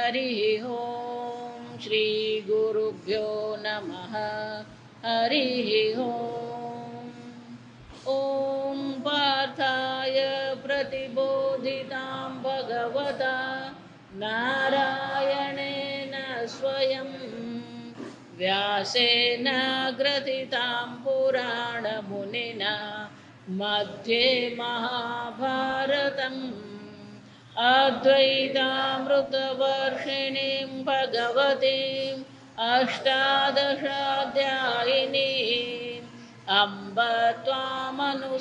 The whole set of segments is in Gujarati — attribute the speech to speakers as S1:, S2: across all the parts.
S1: हरिः ॐ श्रीगुरुभ्यो नमः हरिः ॐ। ॐ पार्थाय प्रतिबोधितां भगवता नारायणेन स्वयं व्यासेन ग्रथितां पुराणमुनिना मध्ये महाभारतम् अद्वैतामृतवर्षिणीं भगवतीम् अष्टादशाध्यायिनीम् अम्ब त्वामनुसन्दधामि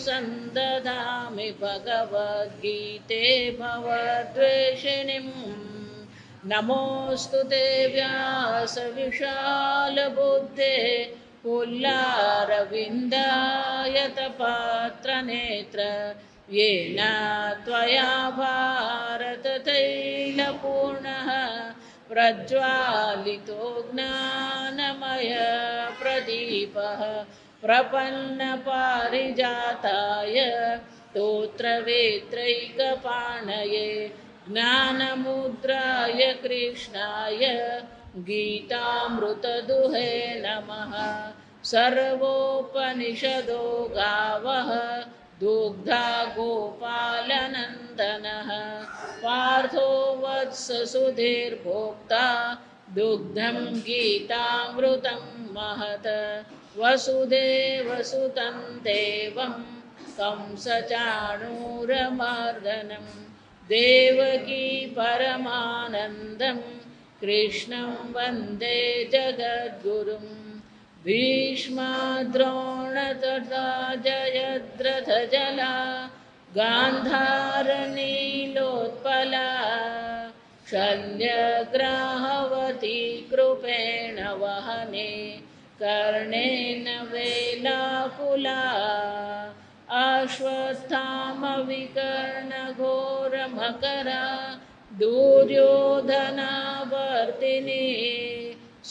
S1: भगवद्गीते भवद्वेषिणीम् नमोऽस्तु ते व्यासविशालबुद्धे पुल्लारविन्दायतपात्रनेत्र येन त्वया भारततैलपूर्णः प्रज्वालितो ज्ञानमयप्रदीपः प्रपन्नपारिजाताय स्तोत्रवेत्रैकपाणये ज्ञानमुद्राय कृष्णाय गीतामृतदुहे नमः। सर्वोपनिषदो गावः दुग्धा गोपालनन्दनः पार्थो वत्स सुधीर्भोक्ता दुग्धं गीतामृतं महत् वसुदेवसुतं देवं कंसचाणूरमर्दनं देवकी परमानन्दं कृष्णं वन्दे जगद्गुरुं भीष्मद्रोणतथा जयद्रथजला गान्धारनीलोत्पला शल्यग्राहवती कृपेण वहने कर्णेन वेलाकुला अश्वत्थामविकर्णघोरमकरा दुर्योधनावर्तिनी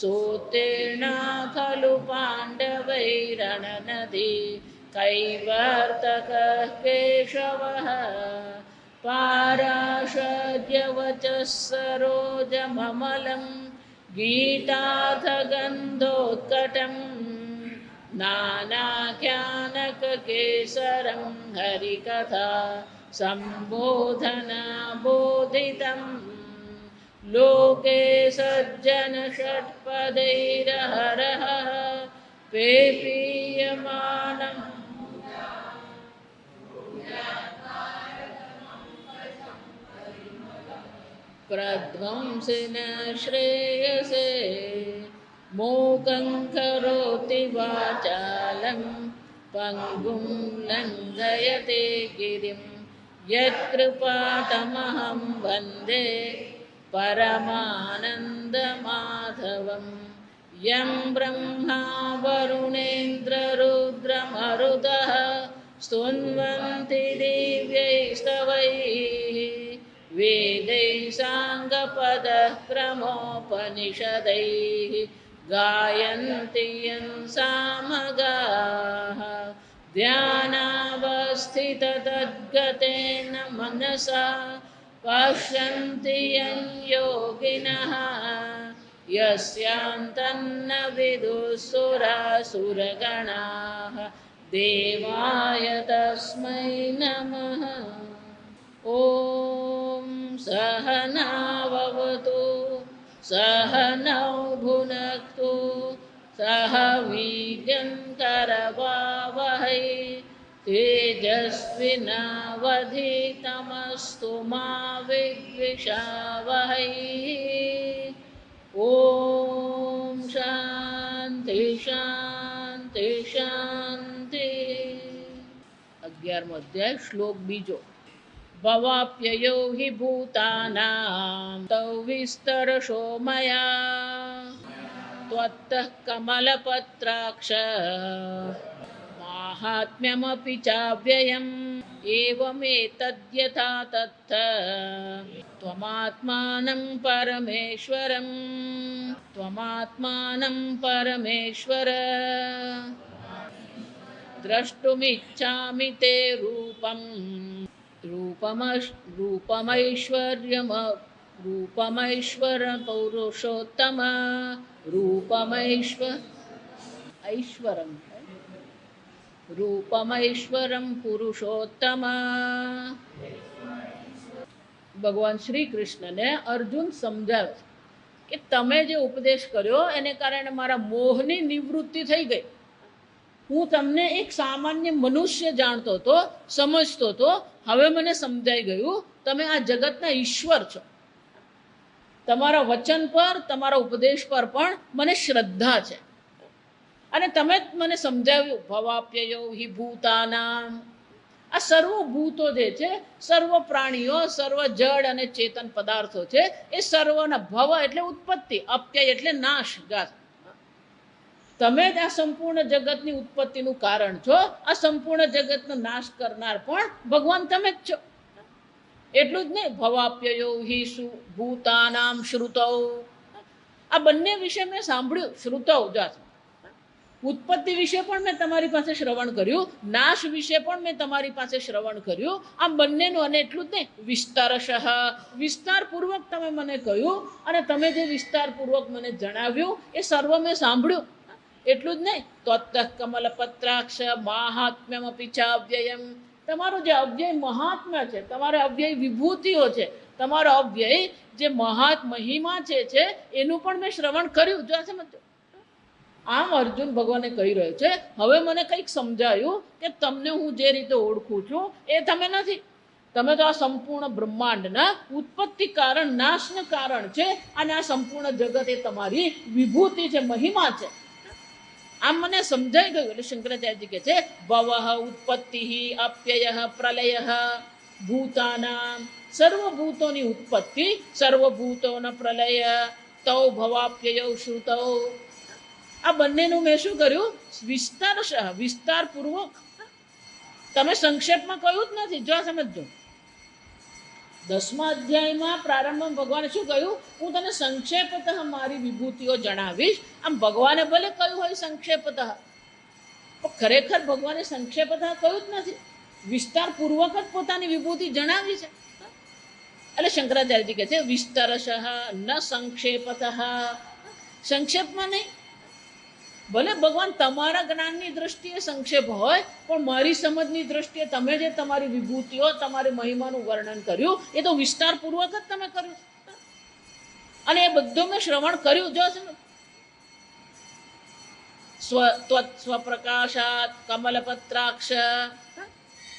S1: सोत्तीर्णा खलु पाण्डवैरणनदी कैवर्तकः केशवः पाराशर्यवचः सरोजममलं गीतार्थगन्धोत्कटं नानाख्यानककेसरं हरिकथा सम्बोधनाबोधितं लोके सज्जनषट्पदैरहरः पेपीयमानं प्रध्वंसिन श्रेयसे मूकं करोति वाचालं पङ्गुं लङ्घयते गिरिं यत्कृपातमहं वन्दे परमानन्दमाधवं यं ब्रह्मा वरुणेन्द्ररुद्रमरुतः स्तुन्वन्ति दिव्यैस्तवैः वेदैः साङ्गपदः क्रमोपनिषदैः गायन्ति यं सामगाः ध्यानावस्थिततद्गतेन मनसा पश्यन्ति यं योगिनः यस्यान्तन्न विदुःसुरासुरगणाः देवाय तस्मै नमः। ॐ सहनाववतु सहनौ भुनक्तु सह वीर्यं करवावहै तेजस्विनावधीतमस्तु मा विद्विषावहै। ॐ शान्ति शान्ति शान्ति। 11मो अध्याय श्लोक बीजो। भवाप्ययो हि भूतानां तौ विस्तरशो मया त्वत्तः कमलपत्राक्ष माहात्म्यमपि चाव्ययम् एवमेतद्यथा तत्थ त्वमात्मानं परमेश्वर द्रष्टुमिच्छामि ते रूपम् રૂપમૈશ્વર પૌરુષોત્તમ રૂપમૈશ્વર ઐશ્વરમ રૂપમૈશ્વરમ પુરુષોત્તમ. ભગવાન શ્રી કૃષ્ણને અર્જુન સમજાવે કે તમે જે ઉપદેશ કર્યો એને કારણે મારા મોહની નિવૃત્તિ થઈ ગઈ. હું તમને એક સામાન્ય મનુષ્ય જાણતો હતો, સમજતો હતો, હવે મને સમજાઈ ગયું તમે આ જગતના ઈશ્વર છો. તમારા વચન પર, તમારા ઉપદેશ પર પણ મને શ્રદ્ધા છે. અને તમે જ મને સમજાવ્યું ભવાપ્યયો હિ ભૂતાનામ. આ સર્વભૂતો જે છે, સર્વ પ્રાણીઓ, સર્વ જળ અને ચેતન પદાર્થો છે, એ સર્વના ભવ એટલે ઉત્પત્તિ, અપ્યય એટલે નાશ. તમે જ આ સંપૂર્ણ જગતની ઉત્પત્તિનું કારણ છો. આ સંપૂર્ણ જગતનો નાશ કરનાર પણ ભગવાન તમે જ છો. એટલું જ નહીં, ભવાપ્યયો હિ ભૂતાનામ શ્રુતૌ. આ બંને વિશે મેં સાંભળ્યું. શ્રુતૌ જાત ઉત્પત્તિ વિશે પણ મેં તમારી પાસે શ્રવણ કર્યું, નાશ વિશે પણ મેં તમારી પાસે શ્રવણ કર્યું. આ બંનેનું. અને એટલું જ નહીં, વિસ્તારશઃ વિસ્તારપૂર્વક તમે મને કહ્યું, અને તમે જે વિસ્તારપૂર્વક મને જણાવ્યું એ સર્વ મેં સાંભળ્યું. એટલું જ નહીં, ત્વત્તઃ કમલપત્રાક્ષ માહાત્મ્યમ અપિ ચાવ્યયમ. તમારો જે અવ્યય મહાત્મ્ય છે, તમારા અવ્યય વિભૂતિઓ છે, તમારો અવ્યય જે મહિમા છે એનું પણ મેં શ્રવણ કર્યું. જો સમજો, આમ અર્જુન ભગવાને કહી રહ્યો છે હવે મને કંઈક સમજાયું કે તમને હું જે રીતે ઓળખું છું એ તમે નથી. તમે તો આ સંપૂર્ણ બ્રહ્માંડના ઉત્પત્તિ કારણ, નાશના કારણ છે. અને આ સંપૂર્ણ જગત એ તમારી વિભૂતિ છે, મહિમા છે. આમ મને સમજાઈ ગયું. એટલે શંકરાચાર્યજી કહે છે ભવઃ ઉત્પત્તિ અપ્યય પ્રલય ભૂતાનામ. સર્વભૂતોની ઉત્પત્તિ, સર્વભૂતોના પ્રલય, તૌ ભવાપ્યયો શ્રુતૌ. આ બંનેનું મેં શું કર્યું? વિસ્તારપૂર્વક. તમે સંક્ષેપમાં કહ્યું જ નથી. જો સમજો, 10મા અધ્યાયમાં પ્રારંભમાં ભગવાને શું કહ્યું? હું તને સંક્ષેપતઃ મારી વિભૂતિઓ જણાવીશ. આમ ભગવાને ભલે કહ્યું હોય સંક્ષેપતઃ, પણ ખરેખર ભગવાને સંક્ષેપતઃ કહ્યું જ નથી. વિસ્તારપૂર્વક જ પોતાની વિભૂતિ જણાવી છે. એટલે શંકરાચાર્યજી કહે છે વિસ્તારશઃ ન સંક્ષેપતઃ. સંક્ષેપમાં નહીં. ભલે ભગવાન તમારા જ્ઞાનની દ્રષ્ટિએ સંક્ષેપ હોય, પણ મારી સમજની દ્રષ્ટિએ તમે જે તમારી વિભૂતિઓ, તમારી મહિમાનું વર્ણન કર્યું એ તો વિસ્તારપૂર્વક જ તમે કર્યું. અને એ બધું મેં શ્રવણ કર્યું. જો સ્વપ્રકાશાત કમલપત્રાક્ષ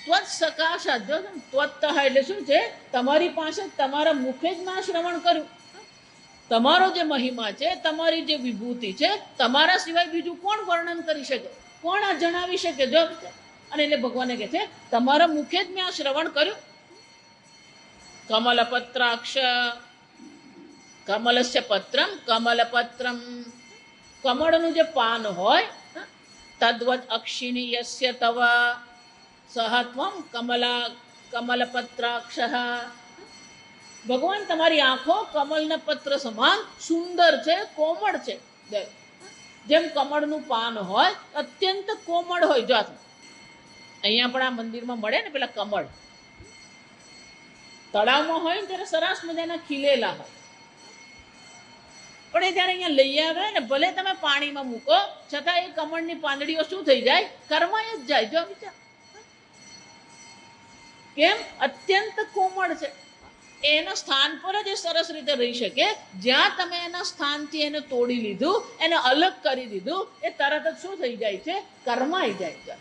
S1: ત્વત સકાશાત. જો ત્વત એટલે શું છે? તમારી પાસે, તમારા મુખે જ મેં શ્રવણ કર્યું. તમારો જે મહિમા છે, તમારી જે વિભૂતિ છે, તમારા સિવાય બીજું કોણ વર્ણન કરી શકે? કોણ આ જણાવી શકે? જો. અને એટલે ભગવાને કહે છે તમારા મુખે જ મેં આ શ્રવણ કર્યું. કમલપત્રાક્ષ, કમલસ્ય પત્રમ કમલપત્રમ. કમળનું જે પાન હોય, તદ્વત અક્ષિણી યસ્ય તવ સહત્વમ કમલપત્રાક્ષ. ભગવાન તમારી આંખો કમળના પત્ર સમાન સુંદર છે, કોમળ છે. જેમ કમળનું પાન હોય, અત્યંત કોમળ હોય. જો અહીંયા પણ આ મંદિરમાં મળે ને પેલા કમળ, તળાવમાં હોય ને ત્યારે સરસ મજાના ખીલેલા હોય, પણ એ જ્યારે અહીંયા લઈ આવે ને, ભલે તમે પાણીમાં મૂકો છતાં એ કમળની પાંદડીઓ શું થઈ જાય? કરમાઈ જ જાય. જો વિચાર કેમ? અત્યંત કોમળ છે. એના સ્થાન પર જ સરસ રીતે રહી શકે. જ્યાં તમે એના સ્થાનથી એને તોડી લીધું, એને અલગ કરી દીધું, એ તરત જ શું થઈ જાય છે? કરમાઈ જાય.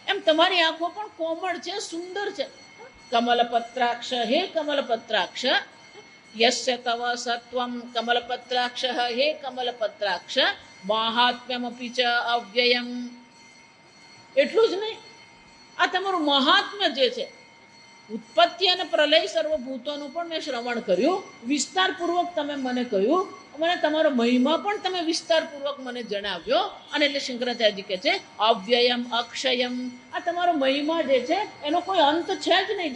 S1: એમ તમારી આંખો પણ કોમળ છે, સુંદર છે. કમલપત્રાક્ષ, હે કમલપત્રાક્ષ, યસ્ય તવ સત્વમ કમલપત્રાક્ષ, હે કમલપત્રાક્ષ, માહાત્મ્યમપિ ચ અવ્યયમ. એટલું જ નહીં, આ તમારું મહાત્મ્ય જે છે, ઉત્પત્તિ અને પ્રલય સર્વભૂતોનું પણ મેં શ્રવણ કર્યું. વિસ્તારપૂર્વક તમે મને કહ્યું, મને તમારો મહિમા પણ તમે વિસ્તારપૂર્વક મને જણાવ્યો. અને એટલે શંકરાચાર્યજી કહે છે અવ્યયમ અક્ષયમ. આ તમારો મહિમા જે છે એનો કોઈ અંત છે જ નહીં.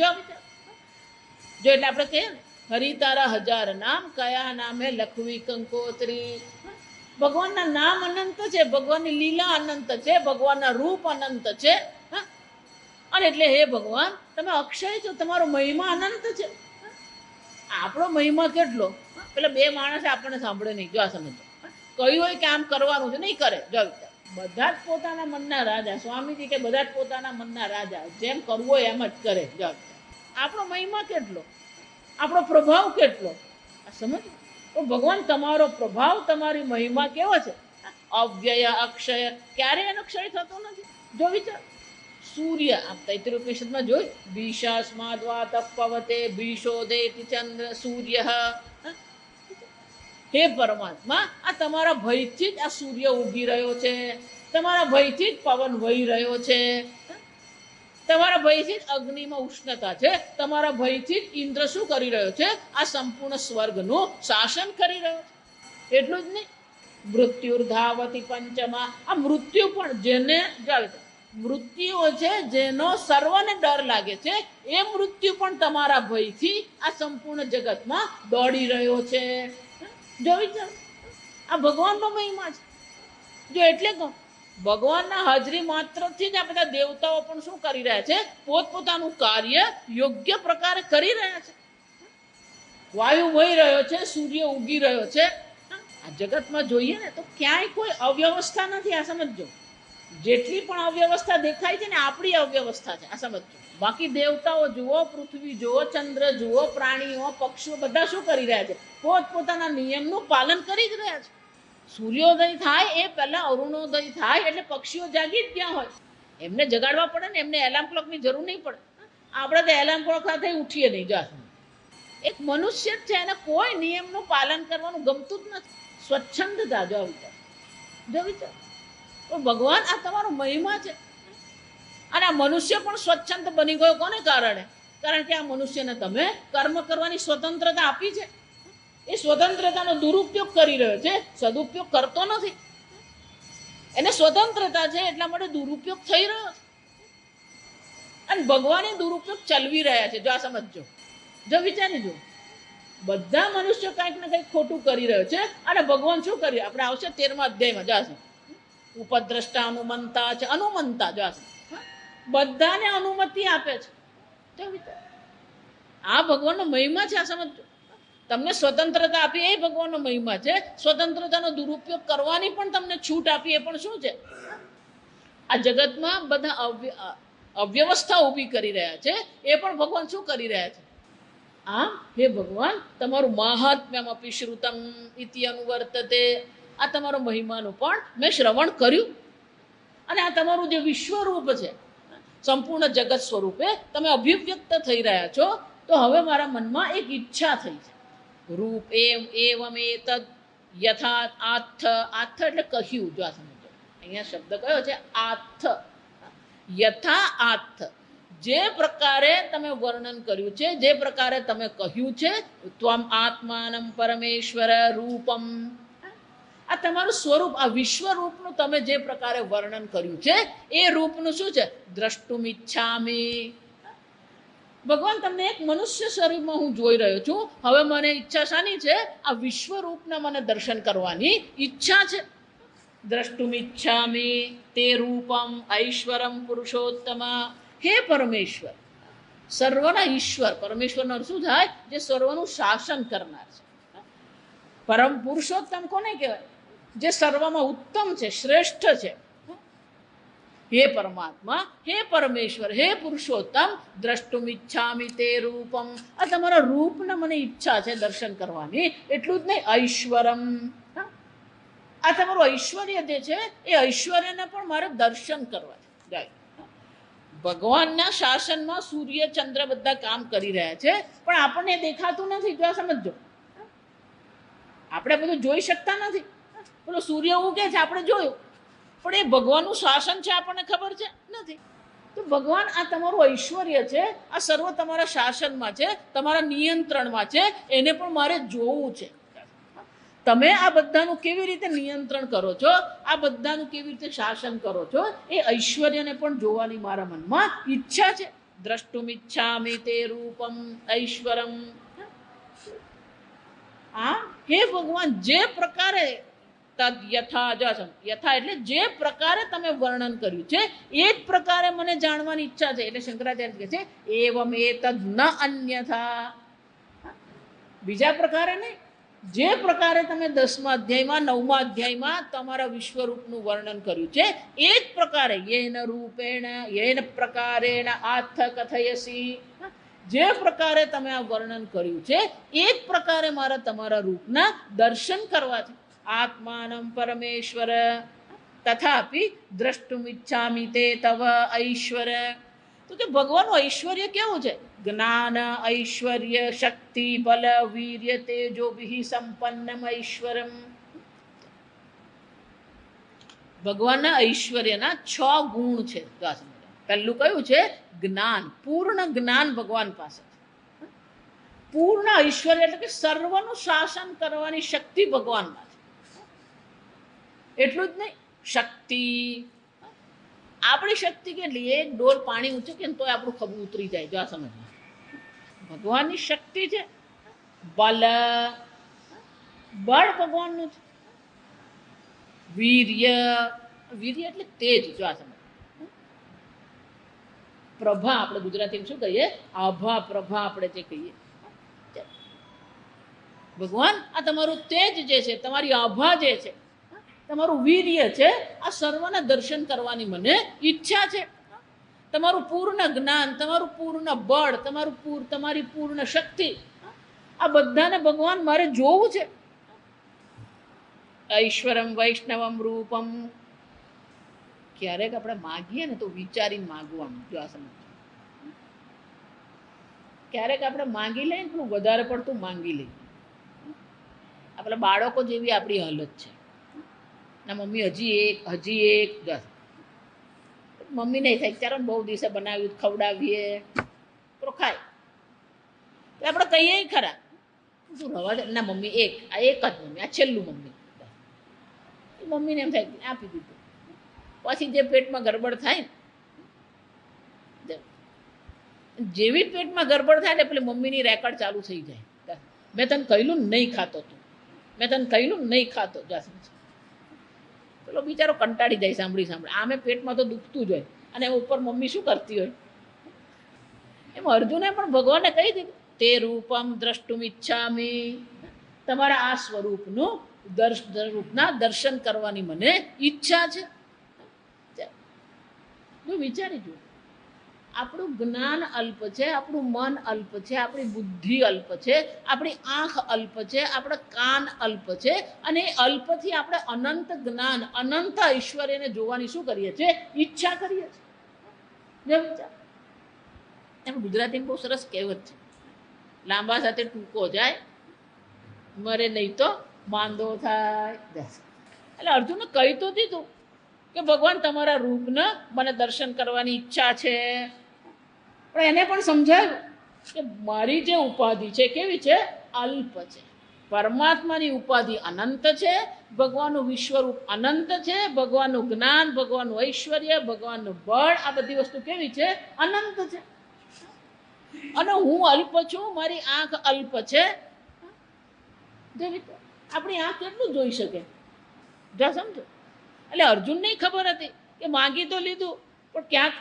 S1: જો એટલે આપણે કહીએ ને, હરિતારા હજાર નામ, કયા નામે લખવી કંકોત્રી. ભગવાનના નામ અનંત છે, ભગવાનની લીલા અનંત છે, ભગવાનના રૂપ અનંત છે. અને એટલે હે ભગવાન, તમે અક્ષય છો, તમારો મહિમા અનંત છે. આપણો મહિમા કેટલો, પેલા બે માણસે આપણને સાંભળે નહીં, જો આ સમજો, કહ્યું હોય કે આમ કરવાનું છે, નહીં કરે. જો બધા જ પોતાના મનના રાજા, સ્વામીજી કે બધા જ પોતાના મનના રાજા, જેમ કરવું હોય એમ જ કરે. જો આપણો મહિમા કેટલો, આપણો પ્રભાવ કેટલો, આ સમજ. તો ભગવાન તમારો પ્રભાવ, તમારી મહિમા કેવો છે, અવ્યય અક્ષય, ક્યારે એનો ક્ષય થતો નથી. જો વિચાર, સૂર્ય આપ તૈત્રીય ઉપનિષદમાં જોઈ, બીશાસ્માદ્વા તપવતે ભીષોદેતિ ચંદ્ર સૂર્ય. હે પરમાત્મા, આ તમારા ભયથી જ આ સૂર્ય ઉગી રહ્યો છે, તમારા ભયથી જ પવન વહી રહ્યો છે, તમારા ભયથી જ અગ્નિમાં ઉષ્ણતા છે, તમારા ભયથી જ ઇન્દ્ર શું કરી રહ્યો છે, આ સંપૂર્ણ સ્વર્ગનું શાસન કરી રહ્યો છે. એટલું જ નહીં, મૃત્યુર્ધાવતી પંચમા, આ મૃત્યુ પણ જેને મૃત્યુઓ છે, જેનો સર્વને ડર લાગે છે, એ મૃત્યુ પણ તમારા ભયથી આ સંપૂર્ણ જગતમાં દોડી રહ્યો છે. જો વિચાર, આ ભગવાનનો મહિમા છે. જો એટલે કહું, ભગવાનના હાજરી માત્રથી જ આ બધા દેવતાઓ પણ શું કરી રહ્યા છે, પોતપોતાનું કાર્ય યોગ્ય પ્રકારે કરી રહ્યા છે. વાયુ વહી રહ્યો છે, સૂર્ય ઉગી રહ્યો છે. આ જગતમાં જોઈએ ને તો ક્યાંય કોઈ અવ્યવસ્થા નથી. આ સમજો, જેટલી પણ અવ્યવસ્થા દેખાય છે ને, આપણી અવ્યવસ્થા છે. આ સમજો. બાકી દેવતાઓ જુઓ, પૃથ્વી જુઓ, ચંદ્ર જુઓ, પ્રાણીઓ, પક્ષીઓ, બધા શું કરી રહ્યા છે, પોતપોતાના નિયમનું પાલન કરી જ રહ્યા છે. સૂર્યોદય થાય એ પહેલા અરુણોદય થાય એટલે પક્ષીઓ જાગી જ ગયા હોય. એમને જગાડવા પડે ને, એમને એલાર્મ ક્લોકની જરૂર નહીં પડે. આપણે તો એલાર્મ ક્લોક સાથે ઉઠીએ નહીં. જા, એક મનુષ્ય જ છે, એને કોઈ નિયમનું પાલન કરવાનું ગમતું જ નથી. સ્વચ્છંદતા. જો વિચાર, જો વિચાર, તો ભગવાન આ તમારો મહિમા છે. અને આ મનુષ્ય પણ સ્વચ્છંદ બની ગયો કોને કારણે? કારણ કે આ મનુષ્યને તમે કર્મ કરવાની સ્વતંત્રતા આપી છે. એ સ્વતંત્રતાનો દુરુપયોગ કરી રહ્યો છે, સદુપયોગ કરતો નથી. એને સ્વતંત્રતા છે એટલા માટે દુરુપયોગ થઈ રહ્યો છે. અને ભગવાને દુરુપયોગ ચલવી રહ્યા છે. જો આ સમજો, જો વિચારી જો, બધા મનુષ્યો કંઈક ને કંઈક ખોટું કરી રહ્યો છે, અને ભગવાન શું કર્યું? આપણે આવશે 13મા અધ્યાયમાં. જાશે ઉપદ્રષ્ટા અનુમંતા છે, અનુમંતા. જાશે બધાને અનુમતિ આપે છે. જો વિચાર, આ ભગવાનનો મહિમા છે. આ સમજો, તમને સ્વતંત્રતા આપી એ ભગવાનનો મહિમા છે. સ્વતંત્રતાનો દુરુપયોગ કરવાની પણ તમને છૂટ આપી એ પણ શું છે? આ જગતમાં બધા અવ્યવસ્થા ઊભી કરી રહ્યા છે, એ પણ ભગવાન શું કરી રહ્યા છે? આમ હે ભગવાન, તમારું મહાત્મ્યમ અપી શ્રુતમ ઇતિ અનુવર્તતે, આ તમારો મહિમાનું પણ મેં શ્રવણ કર્યું. અને આ તમારું જે વિશ્વરૂપ છે, સંપૂર્ણ જગત સ્વરૂપે તમે અભિવ્યક્ત થઈ રહ્યા છો. તો હવે મારા મનમાં એક ઈચ્છા થઈ છે. રૂપ એમ એવમ એતદ યથા આથ. આથ એટલે કહ્યું. જો આ સમજો, અહીંયા શબ્દ કયો છે? આથ. યથા આથ, જે પ્રકારે તમે વર્ણન કર્યું છે, જે પ્રકારે તમે કહ્યું છે, ત્વમ આત્માનમ પરમેશ્વર રૂપમ, આ તમારું સ્વરૂપ, આ વિશ્વરૂપનું તમે જે પ્રકારે વર્ણન કર્યું છે, એ રૂપનું શું છે? દ્રષ્ટુમ ઈચ્છામિ. ભગવાન, તમને એક મનુષ્ય શરીરમાં હું જોઈ રહ્યો છું. હવે મને ઈચ્છા શાની છે? આ વિશ્વરૂપને મને દર્શન કરવાની ઈચ્છા છે. દ્રષ્ટુમ ઈચ્છામિ તે રૂપમ ઐશ્વરમ પુરુષોત્તમ. હે પરમેશ્વર, સર્વના ઈશ્વર. પરમેશ્વરનો શું થાય? જે સર્વનું શાસન કરનાર છે. પરમ પુરુષોત્તમ કોને કહેવાય? જે સર્વમાં ઉત્તમ છે, શ્રેષ્ઠ છે. હે પરમાત્મા, હે પરમેશ્વર, હે પુરુષોત્તમ, દ્રષ્ટુમ ઈચ્છામિ તે રૂપમ. આ તમારા રૂપને મને ઈચ્છા છે દર્શન કરવાની. એટલું જ નહીં, ઐશ્વરમ, આ તમારું ઐશ્વર્ય જે છે, એ ઐશ્વર્યને પણ મારે દર્શન કરવા છે. ભગવાનના શાસનમાં સૂર્ય ચંદ્ર બધા કામ કરી રહ્યા છે, પણ આપણને દેખાતું નથી. જો આ સમજો, આપણે બધું જોઈ શકતા નથી. પેલો સૂર્ય ઉગે છે, આપણે જોયું, પણ એ ભગવાનનું શાસન છે આપણને ખબર છે નથી. તો ભગવાન, આ તમારું ઐશ્વર્ય છે, આ સર્વ તમારા શાસનમાં છે, તમારા નિયંત્રણમાં છે. એને પણ મારે જોવું છે. તમે આ બધાનું કેવી રીતે નિયંત્રણ કરો છો, આ બધાનું કેવી રીતે શાસન કરો છો, એ ઐશ્વર્યને પણ જોવાની મારા મનમાં ઈચ્છા છે. દ્રષ્ટુમ ઈચ્છામિ તે રૂપમ ઐશ્વરમ. આ હે ભગવાન, જે પ્રકારે તદ યથા, યથા એટલે જે પ્રકારે તમે વર્ણન કર્યું છે, એ જ પ્રકારે મને જાણવાની ઈચ્છા છે. એટલે શંકરાચાર્ય કહે છે, એવમ એતદ ન અન્યથા. બીજા પ્રકારે નહીં. જે પ્રકારે તમે 10મા અધ્યાયમાં 9મા અધ્યાયમાં તમારા વિશ્વરૂપનું વર્ણન કર્યું છે એ જ પ્રકારે યેન રૂપેણ યેન પ્રકારેણ આથ કથયસી, જે પ્રકારે તમે આ વર્ણન કર્યું છે એ જ પ્રકારે મારા તમારા રૂપના દર્શન કરવા છે. આત્માનમ પરમેશ્વર તથાપી દ્રષ્ટુમિચ્છામિ તે તવ ઐશ્વર્ય. તો કે ભગવાનનું ઐશ્વર્ય કેવું છે? જ્ઞાન ઐશ્વર્ય શક્તિ બલ વીર્ય તેજોભિ સંપન્નમ ઐશ્વર્યમ. ભગવાનના ઐશ્વર્યના 6 ગુણ છે. પહેલું કયું છે? જ્ઞાન. પૂર્ણ જ્ઞાન ભગવાન પાસે છે. પૂર્ણ ઐશ્વર્ય એટલે કે સર્વનું શાસન કરવાની શક્તિ ભગવાનમાં છે. એટલું જ નહીં, શક્તિ. આપણી શક્તિ કેટલી? એક ડોલ પાણી ઊંચકે ને તોય આપણું ખભું ઉતરી જાય. જો આ સમજમાં, ભગવાનની શક્તિ છે. બલ, બળ ભગવાનનું છે. વીર્ય, વીર્ય એટલે તેજ. જો આ સમજ. પ્રભા, આપણે ગુજરાતીમાં શું કહીએ? આભા પ્રભા આપણે જે કહીએ. ભગવાન આ તમારું તેજ જે છે, તમારી આભા જે છે, તમારું વીર્ય છે, આ સર્વના દર્શન કરવાની મને ઈચ્છા છે. તમારું પૂર્ણ જ્ઞાન, તમારું પૂર્ણ બળ, તમારી પૂર્ણ શક્તિ, આ બધાને ભગવાન મારે જોવું છે. ઐશ્વરમ વૈષ્ણવમ રૂપમ. ક્યારેક આપણે માગીએ ને તો વિચારીને માગવાનું. જો આ સમજ. ક્યારેક આપણે માગી લઈએ ને થોડું વધારે પડતું માંગી લઈએ. આપણા બાળકો જેવી આપણી હાલત છે. ના મમ્મી હજી એક દસ. મમ્મી નહીં થાય, ચાલો બહુ દિવસે બનાવ્યું ખવડાવીએ તો ખાય. આપણે કહીએ ખરા, શું રવા દે ના મમ્મી એક જ મમ્મી, આ છેલ્લું મમ્મી. મમ્મીને એમ થાય આપી દીધું. પછી જે પેટમાં ગડબડ થાય ને, જેવી પેટમાં ગડબડ થાય ને એટલે મમ્મીની રેકર્ડ ચાલુ થઈ જાય. મેં તને કહેલું નહીં ખાતો તું, મેં તને કહેલું નહીં ખાતો. પેલો બિચારો કંટાળી જાય સાંભળી. આમે પેટમાં તો દુખતું જ હોય અને ઉપર મમ્મી શું કરતી હોય. એમ અર્જુને પણ ભગવાનને કહી દીધું, તે રૂપમ દ્રષ્ટુમ ઈચ્છામી. તમારા આ સ્વરૂપના દર્શન કરવાની મને ઈચ્છા છે. વિચારી જુઓ, આપણું જ્ઞાન અલ્પ છે, આપણું મન અલ્પ છે, આપણી બુદ્ધિ અલ્પ છે, આપણી આંખ અલ્પ છે, આપણા કાન અલ્પ છે, અને એ અલ્પથી આપણે અનંત જ્ઞાન, અનંત ઐશ્વર્યને જોવાની શું કરીએ છીએ? ઈચ્છા કરીએ છીએ. એમ ગુજરાતીમાં બહુ સરસ કહેવત છે, લાંબા સાથે ટૂંકો જાય, મરે નહીં તો માંદો થાય. એટલે અર્જુને કહી તો દીધું કે ભગવાન તમારા રૂપને મને દર્શન કરવાની ઈચ્છા છે. પણ એને પણ સમજાયું કે મારી જે ઉપાધિ છે કેવી છે? અલ્પ છે. પરમાત્માની ઉપાધિ અનંત છે, ભગવાનનું વિશ્વરૂપ અનંત છે, ભગવાનનું જ્ઞાન, ભગવાનનું ઐશ્વર્ય, ભગવાનનું બળ, આ બધી વસ્તુ કેવી છે? અનંત છે. અને હું અલ્પ છું, મારી આંખ અલ્પ છે. આપણી આંખ કેટલું જોઈ શકે? જા સમજો. એટલે અર્જુનને ખબર હતી કે માગી તો લીધું, પણ ક્યાંક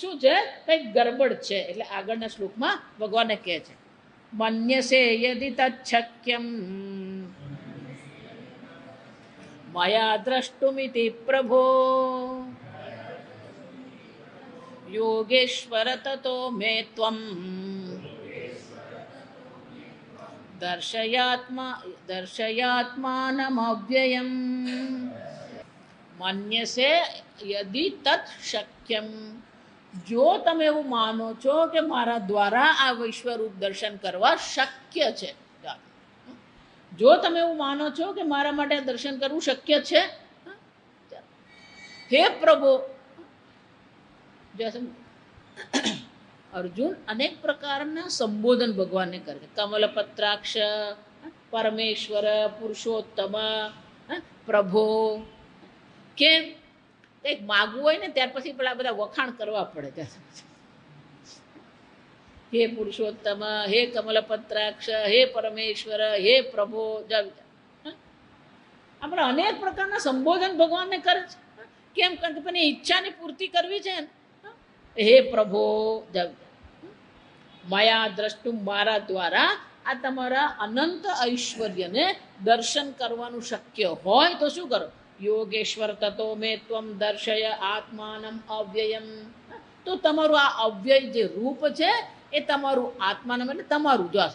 S1: શું છે? કંઈક ગરબડ છે. એટલે આગળના શ્લોકમાં ભગવાને કહે છે, મન્યસે યદિ તચ્છક્યમ મયા દ્રષ્ટુમિતિ પ્રભો યોગેશ્વર તતો મે ત્વમ દર્શયાત્માનમવ્યયમ. મન્યસે યદિ તત શક્યમ. જો તમે એવું માનો છો કે મારા દ્વારા આ વિશ્વરૂપ દર્શન કરવા શક્ય છે, જો તમે એવું માનો છો કે મારા માટે દર્શન કરવું શક્ય છે, હે પ્રભુ. અર્જુન અનેક પ્રકારના સંબોધન ભગવાનને કરે છે. કમલપત્રાક્ષ, પરમેશ્વર, પુરુષોત્તમ, પ્રભો. કેમ? કંઈક માગવું હોય ને ત્યાર પછી પેલા બધા વખાણ કરવા પડે. હે પુરુષોત્તમ, હે કમલપત્રાક્ષ, હે પરમેશ્વર, હે પ્રભો. આપણે અનેક પ્રકારના સંબોધન ભગવાનને કરે છે. કેમ? કારણ કે પેલી ઈચ્છાની પૂર્તિ કરવી છે ને. હે પ્રભો, મયા દ્રષ્ટુ, મારા દ્વારા આ તમારા અનંત ઐશ્વર્યને દર્શન કરવાનું શક્ય હોય તો શું કરો? યોગેશ્વર તતો મે ત્વમ દર્શય આત્માનમ અવ્યયમ. તો તમારું આ અવ્યય જે રૂપ છે એ તમારું આત્માનમ એટલે તમારું જો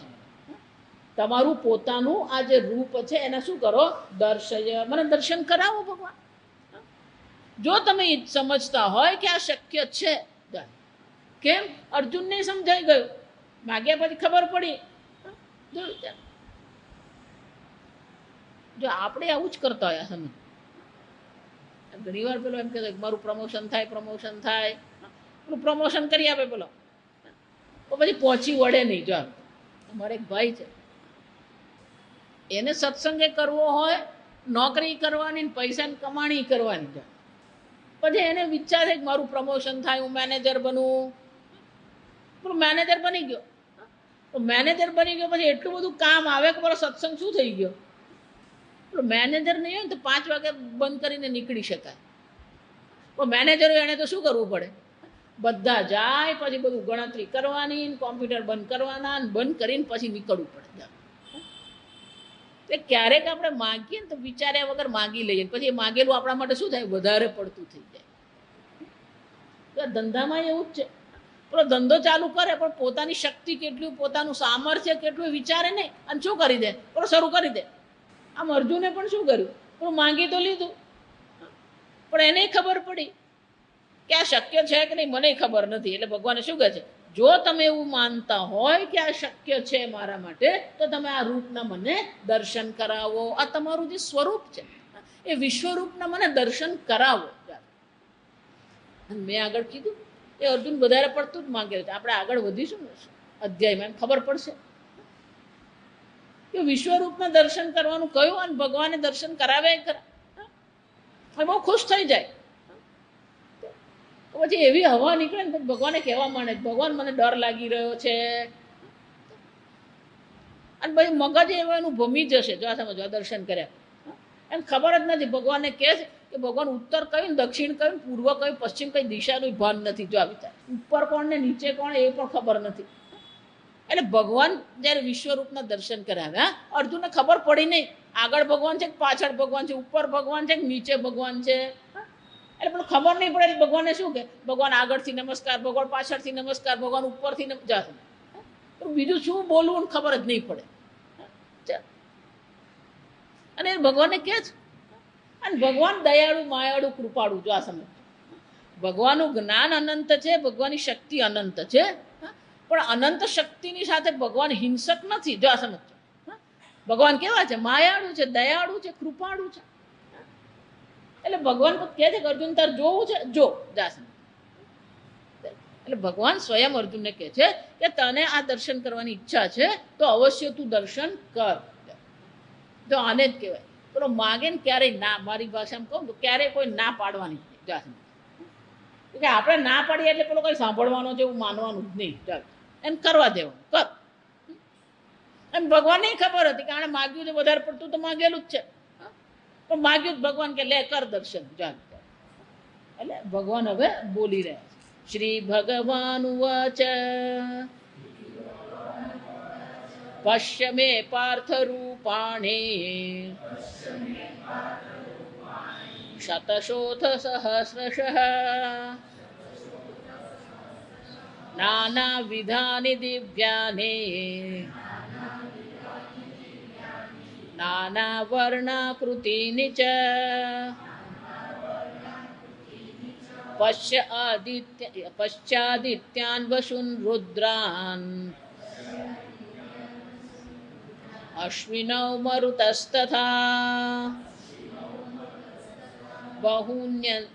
S1: તમારું પોતાનું આ જે રૂપ છે એને શું કરો? દર્શય, મને દર્શન કરાવો ભગવાન. જો તમે સમજતા હોય કે આ શક્ય છે. કેમ? અર્જુનને સમજાઈ ગયું, માગ્યા પછી ખબર પડી. જો આપણે આવું જ કરતા હોય સમજ. ઘણી વાર પેલો એમ કહેતો મારું પ્રમોશન થાય, પ્રમોશન થાય, પેલું પ્રમોશન કરી આપે પેલો, તો પછી પહોંચી વળે નહીં. જો અમારે એક ભાઈ છે, એને સત્સંગે કરવો હોય, નોકરી કરવાની, પૈસાની કમાણી કરવાની છે. પછી એને વિચાર છે કે મારું પ્રમોશન થાય, હું મેનેજર બનું. પેલું મેનેજર બની ગયો, તો મેનેજર બની ગયો પછી એટલું બધું કામ આવે કે મારો સત્સંગ શું થઈ ગયો? પેલું મેનેજર નહીં હોય ને તો 5 વાગે બંધ કરીને નીકળી શકાય. પણ મેનેજર હોય એને તો શું કરવું પડે? બધા જાય પછી બધું ગણતરી કરવાની, કોમ્પ્યુટર બંધ કરવાના, બંધ કરીને પછી નીકળવું પડે. એટલે ક્યારેક આપણે માગીએ ને તો વિચાર્યા વગર માગી લઈએ, પછી એ માગેલું આપણા માટે શું થાય? વધારે પડતું થઈ જાય. તો ધંધામાં એવું જ છે. પેલો ધંધો ચાલુ કરે પણ પોતાની શક્તિ કેટલું, પોતાનું સામર્થ્ય કેટલું વિચારે નહીં, અને શું કરી દે? પેલો શરૂ કરી દે. આમ અર્જુને પણ શું કર્યું? પેલું માંગી તો લીધું, પણ એને ખબર પડી કે આ શક્ય છે કે નહીં, મને ખબર નથી. એટલે ભગવાને શું કહે છે? જો તમે એવું માનતા હોય કે આ શક્ય છે મારા માટે, તો તમે આ રૂપના મને દર્શન કરાવો. આ તમારું જે સ્વરૂપ છે એ વિશ્વરૂપના મને દર્શન કરાવો. મેં આગળ કીધું એ અર્જુન વધારે પડતું જ માંગે છે. આપણે આગળ વધીશું ને અધ્યાયમાં એમ ખબર પડશે કે વિશ્વરૂપના દર્શન કરવાનું કહ્યું, અને ભગવાને દર્શન કરાવે ખરા. બહુ ખુશ થઈ જાય. પછી એવી હવા નીકળે ને પછી ભગવાને કહેવા માંડે, ભગવાન મને ડર લાગી રહ્યો છે. અને પછી મગજ એનું ભમી જશે. જો આ સમજો, દર્શન કર્યા એમ ખબર જ નથી. ભગવાનને કહે છે કે ભગવાન ઉત્તર કયું, દક્ષિણ કયું, પૂર્વ કયું, પશ્ચિમ કઈ દિશાનું ભાન નથી. જો આવી થાય ઉપર કોણ ને નીચે કોણ એ પણ ખબર નથી. એટલે ભગવાન જ્યારે વિશ્વરૂપના દર્શન કરાવ્યા, અર્જુનને ખબર પડી નહીં આગળ ભગવાન છે કે પાછળ ભગવાન છે, ઉપર ભગવાન છે કે નીચે ભગવાન છે. એટલે પણ ખબર નહીં પડે. ભગવાને શું કે? ભગવાન આગળથી નમસ્કાર, ભગવાન પાછળથી નમસ્કાર, ભગવાન ઉપરથી બીજું શું બોલવું ખબર જ નહીં પડે. અને ભગવાનને કે છે, અને ભગવાન દયાળુ, માયાળુ, કૃપાળુ. જો આ સમજ, ભગવાનનું જ્ઞાન અનંત છે, ભગવાનની શક્તિ અનંત છે, પણ અનંત શક્તિની સાથે ભગવાન હિંસક નથી. જો આ સમજ, ભગવાન કેવા છે? માયાળુ છે, દયાળુ છે, કૃપાળુ છે. એટલે ભગવાન કહે છે કે અર્જુન તાર જોવું છે, જો. એટલે ભગવાન સ્વયં અર્જુનને કહે છે કે તને આ દર્શન કરવાની ઈચ્છા છે તો અવશ્ય તું દર્શન કર. જો આને જ કહેવાય પેલો માગે ને ક્યારેય ના, મારી ભાષામાં કહું તો ક્યારેય કોઈ ના પાડવાની કે આપણે ના પાડીએ એટલે પેલો કઈ સાંભળવાનો છે એવું માનવાનું જ નહીં. ચાલ એને કરવા દેવાનું, કર. એમ ભગવાનને ખબર હતી કે આણે માગ્યું છે વધારે પડતું તો માગેલું જ છે, પણ માગ્યું જ ભગવાન કે લે કર દર્શન. ચાલ એટલે ભગવાન હવે બોલી રહ્યા છે. શ્રી ભગવાન ઉવાચ પશ્ય મે પાર્થ રૂપાણે શતશોથ સહસ્રશઃ નાના વિધાનિ દિવ્યાને નાના વર્ણાકૃતિની ચ પશ્ચાદિત્યાન વસુન રુદ્રાન અશ્વિનૌ મરુતસ્તથા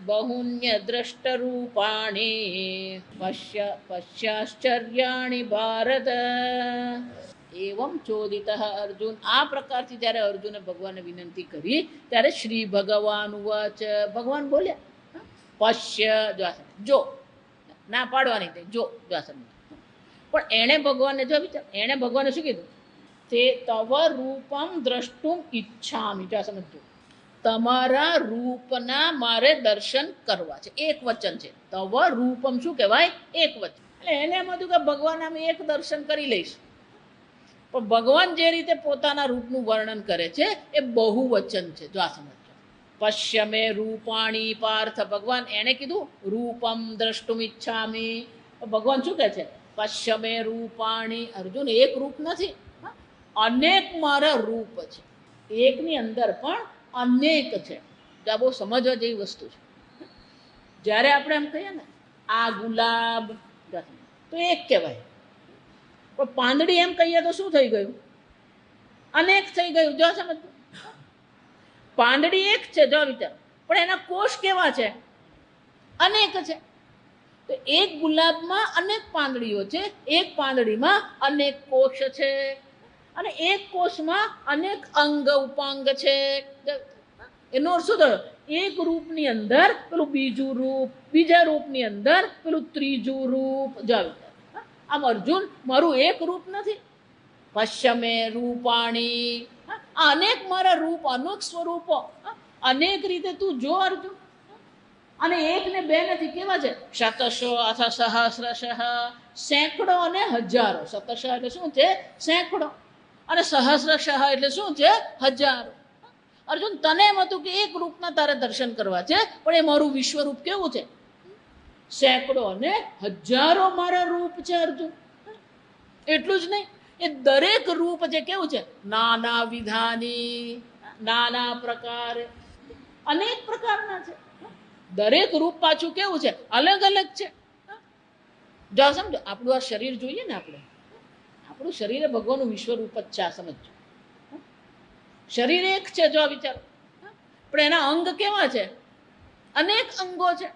S1: બહુન્ય દ્રષ્ટરૂપાણિ પશ્યાશ્ચર્યાણિ ભારત. એવમ ચોદિત અર્જુન. આ પ્રકારથી જ્યારે અર્જુને ભગવાનને વિનંતી કરી ત્યારે શ્રી ભગવાન ઉવાચ, ભગવાન બોલ્યા પશ્ય, જો ના પાડવાની તે જો. પણ એણે ભગવાનને જો વિચાર, એણે ભગવાને શું કીધું? તે તવ રૂપમ દ્રષ્ટુમ ઈચ્છામિ. જો સમજો, તમારા રૂપના મારે દર્શન કરવા છે. એક વચન છે. તવ રૂપમ શું કહેવાય? એક વચન. એટલે એને એમ હતું કે ભગવાન અમે એક દર્શન કરી લઈશ. પણ ભગવાન જે રીતે પોતાના રૂપનું વર્ણન કરે છે એ બહુવચન છે. જો આ સમજો. પશ્ય મે રૂપાણી પાર્થ, ભગવાન એણે કીધું રૂપમ દ્રષ્ટુમ ઈચ્છામી. ભગવાન શું કહે છે? પશ્ય મે રૂપાણી. અર્જુન, એક રૂપ નથી, અનેક મારા રૂપ છે. એકની અંદર પણ અનેક છે. આ બહુ સમજવા જેવી વસ્તુ છે. જ્યારે આપણે એમ કહીએ ને આ ગુલાબ તો એક કહેવાય, પણ પાંદડી એમ કહીએ તો શું થઈ ગયું? અનેક થઈ ગયું. જો સમજ, પાંદડી એક છે, જો વિચાર, પણ એના કોષ કેવા છે? અનેક છે. તો એક ગુલાબમાં અનેક પાંદડીઓ છે, એક પાંદડીમાં અનેક કોષ છે, અને એક કોષમાં અનેક અંગ ઉપાંગ છે. એનો અર્થ શું થયો? એક રૂપની અંદર પેલું બીજું રૂપ, બીજા રૂપની અંદર પેલું ત્રીજું રૂપ. જાવ, આમ અર્જુન મારું એક રૂપ નથી. પશ્ય મે રૂપાણી, આ અનેક મારા રૂપ, અનેક સ્વરૂપો, અનેક રીતે તું જો અર્જુન. અને એક ને બે નથી, કેવા છે? શતશો અથ સહસ્રશ, સેંકડો અને હજારો. શતશ એટલે શું છે? સેંકડો. અને સહસ્રશ એટલે શું છે? હજારો. અર્જુન, તને એમ હતું કે એક રૂપના તારે દર્શન કરવા છે, પણ એ મારું વિશ્વરૂપ કેવું છે? સેંકડો અને હજારો મારા રૂપ છે અર્જુન. એટલું જ નહીં, એ દરેક રૂપ જે કેવું છે? નાના વિધાની, નાના પ્રકારે, અનેક પ્રકારના છે. દરેક રૂપ પાછું કેવું છે? અલગ અલગ છે. જો સમજો, આપણું આ શરીર જોઈએ ને, આપણું શરીર એ ભગવાનનું વિશ્વરૂપ જ છે. આ સમજો, શરીર એક છે, જો વિચારો, પણ એના અંગ કેવા છે? અનેક અંગો છે,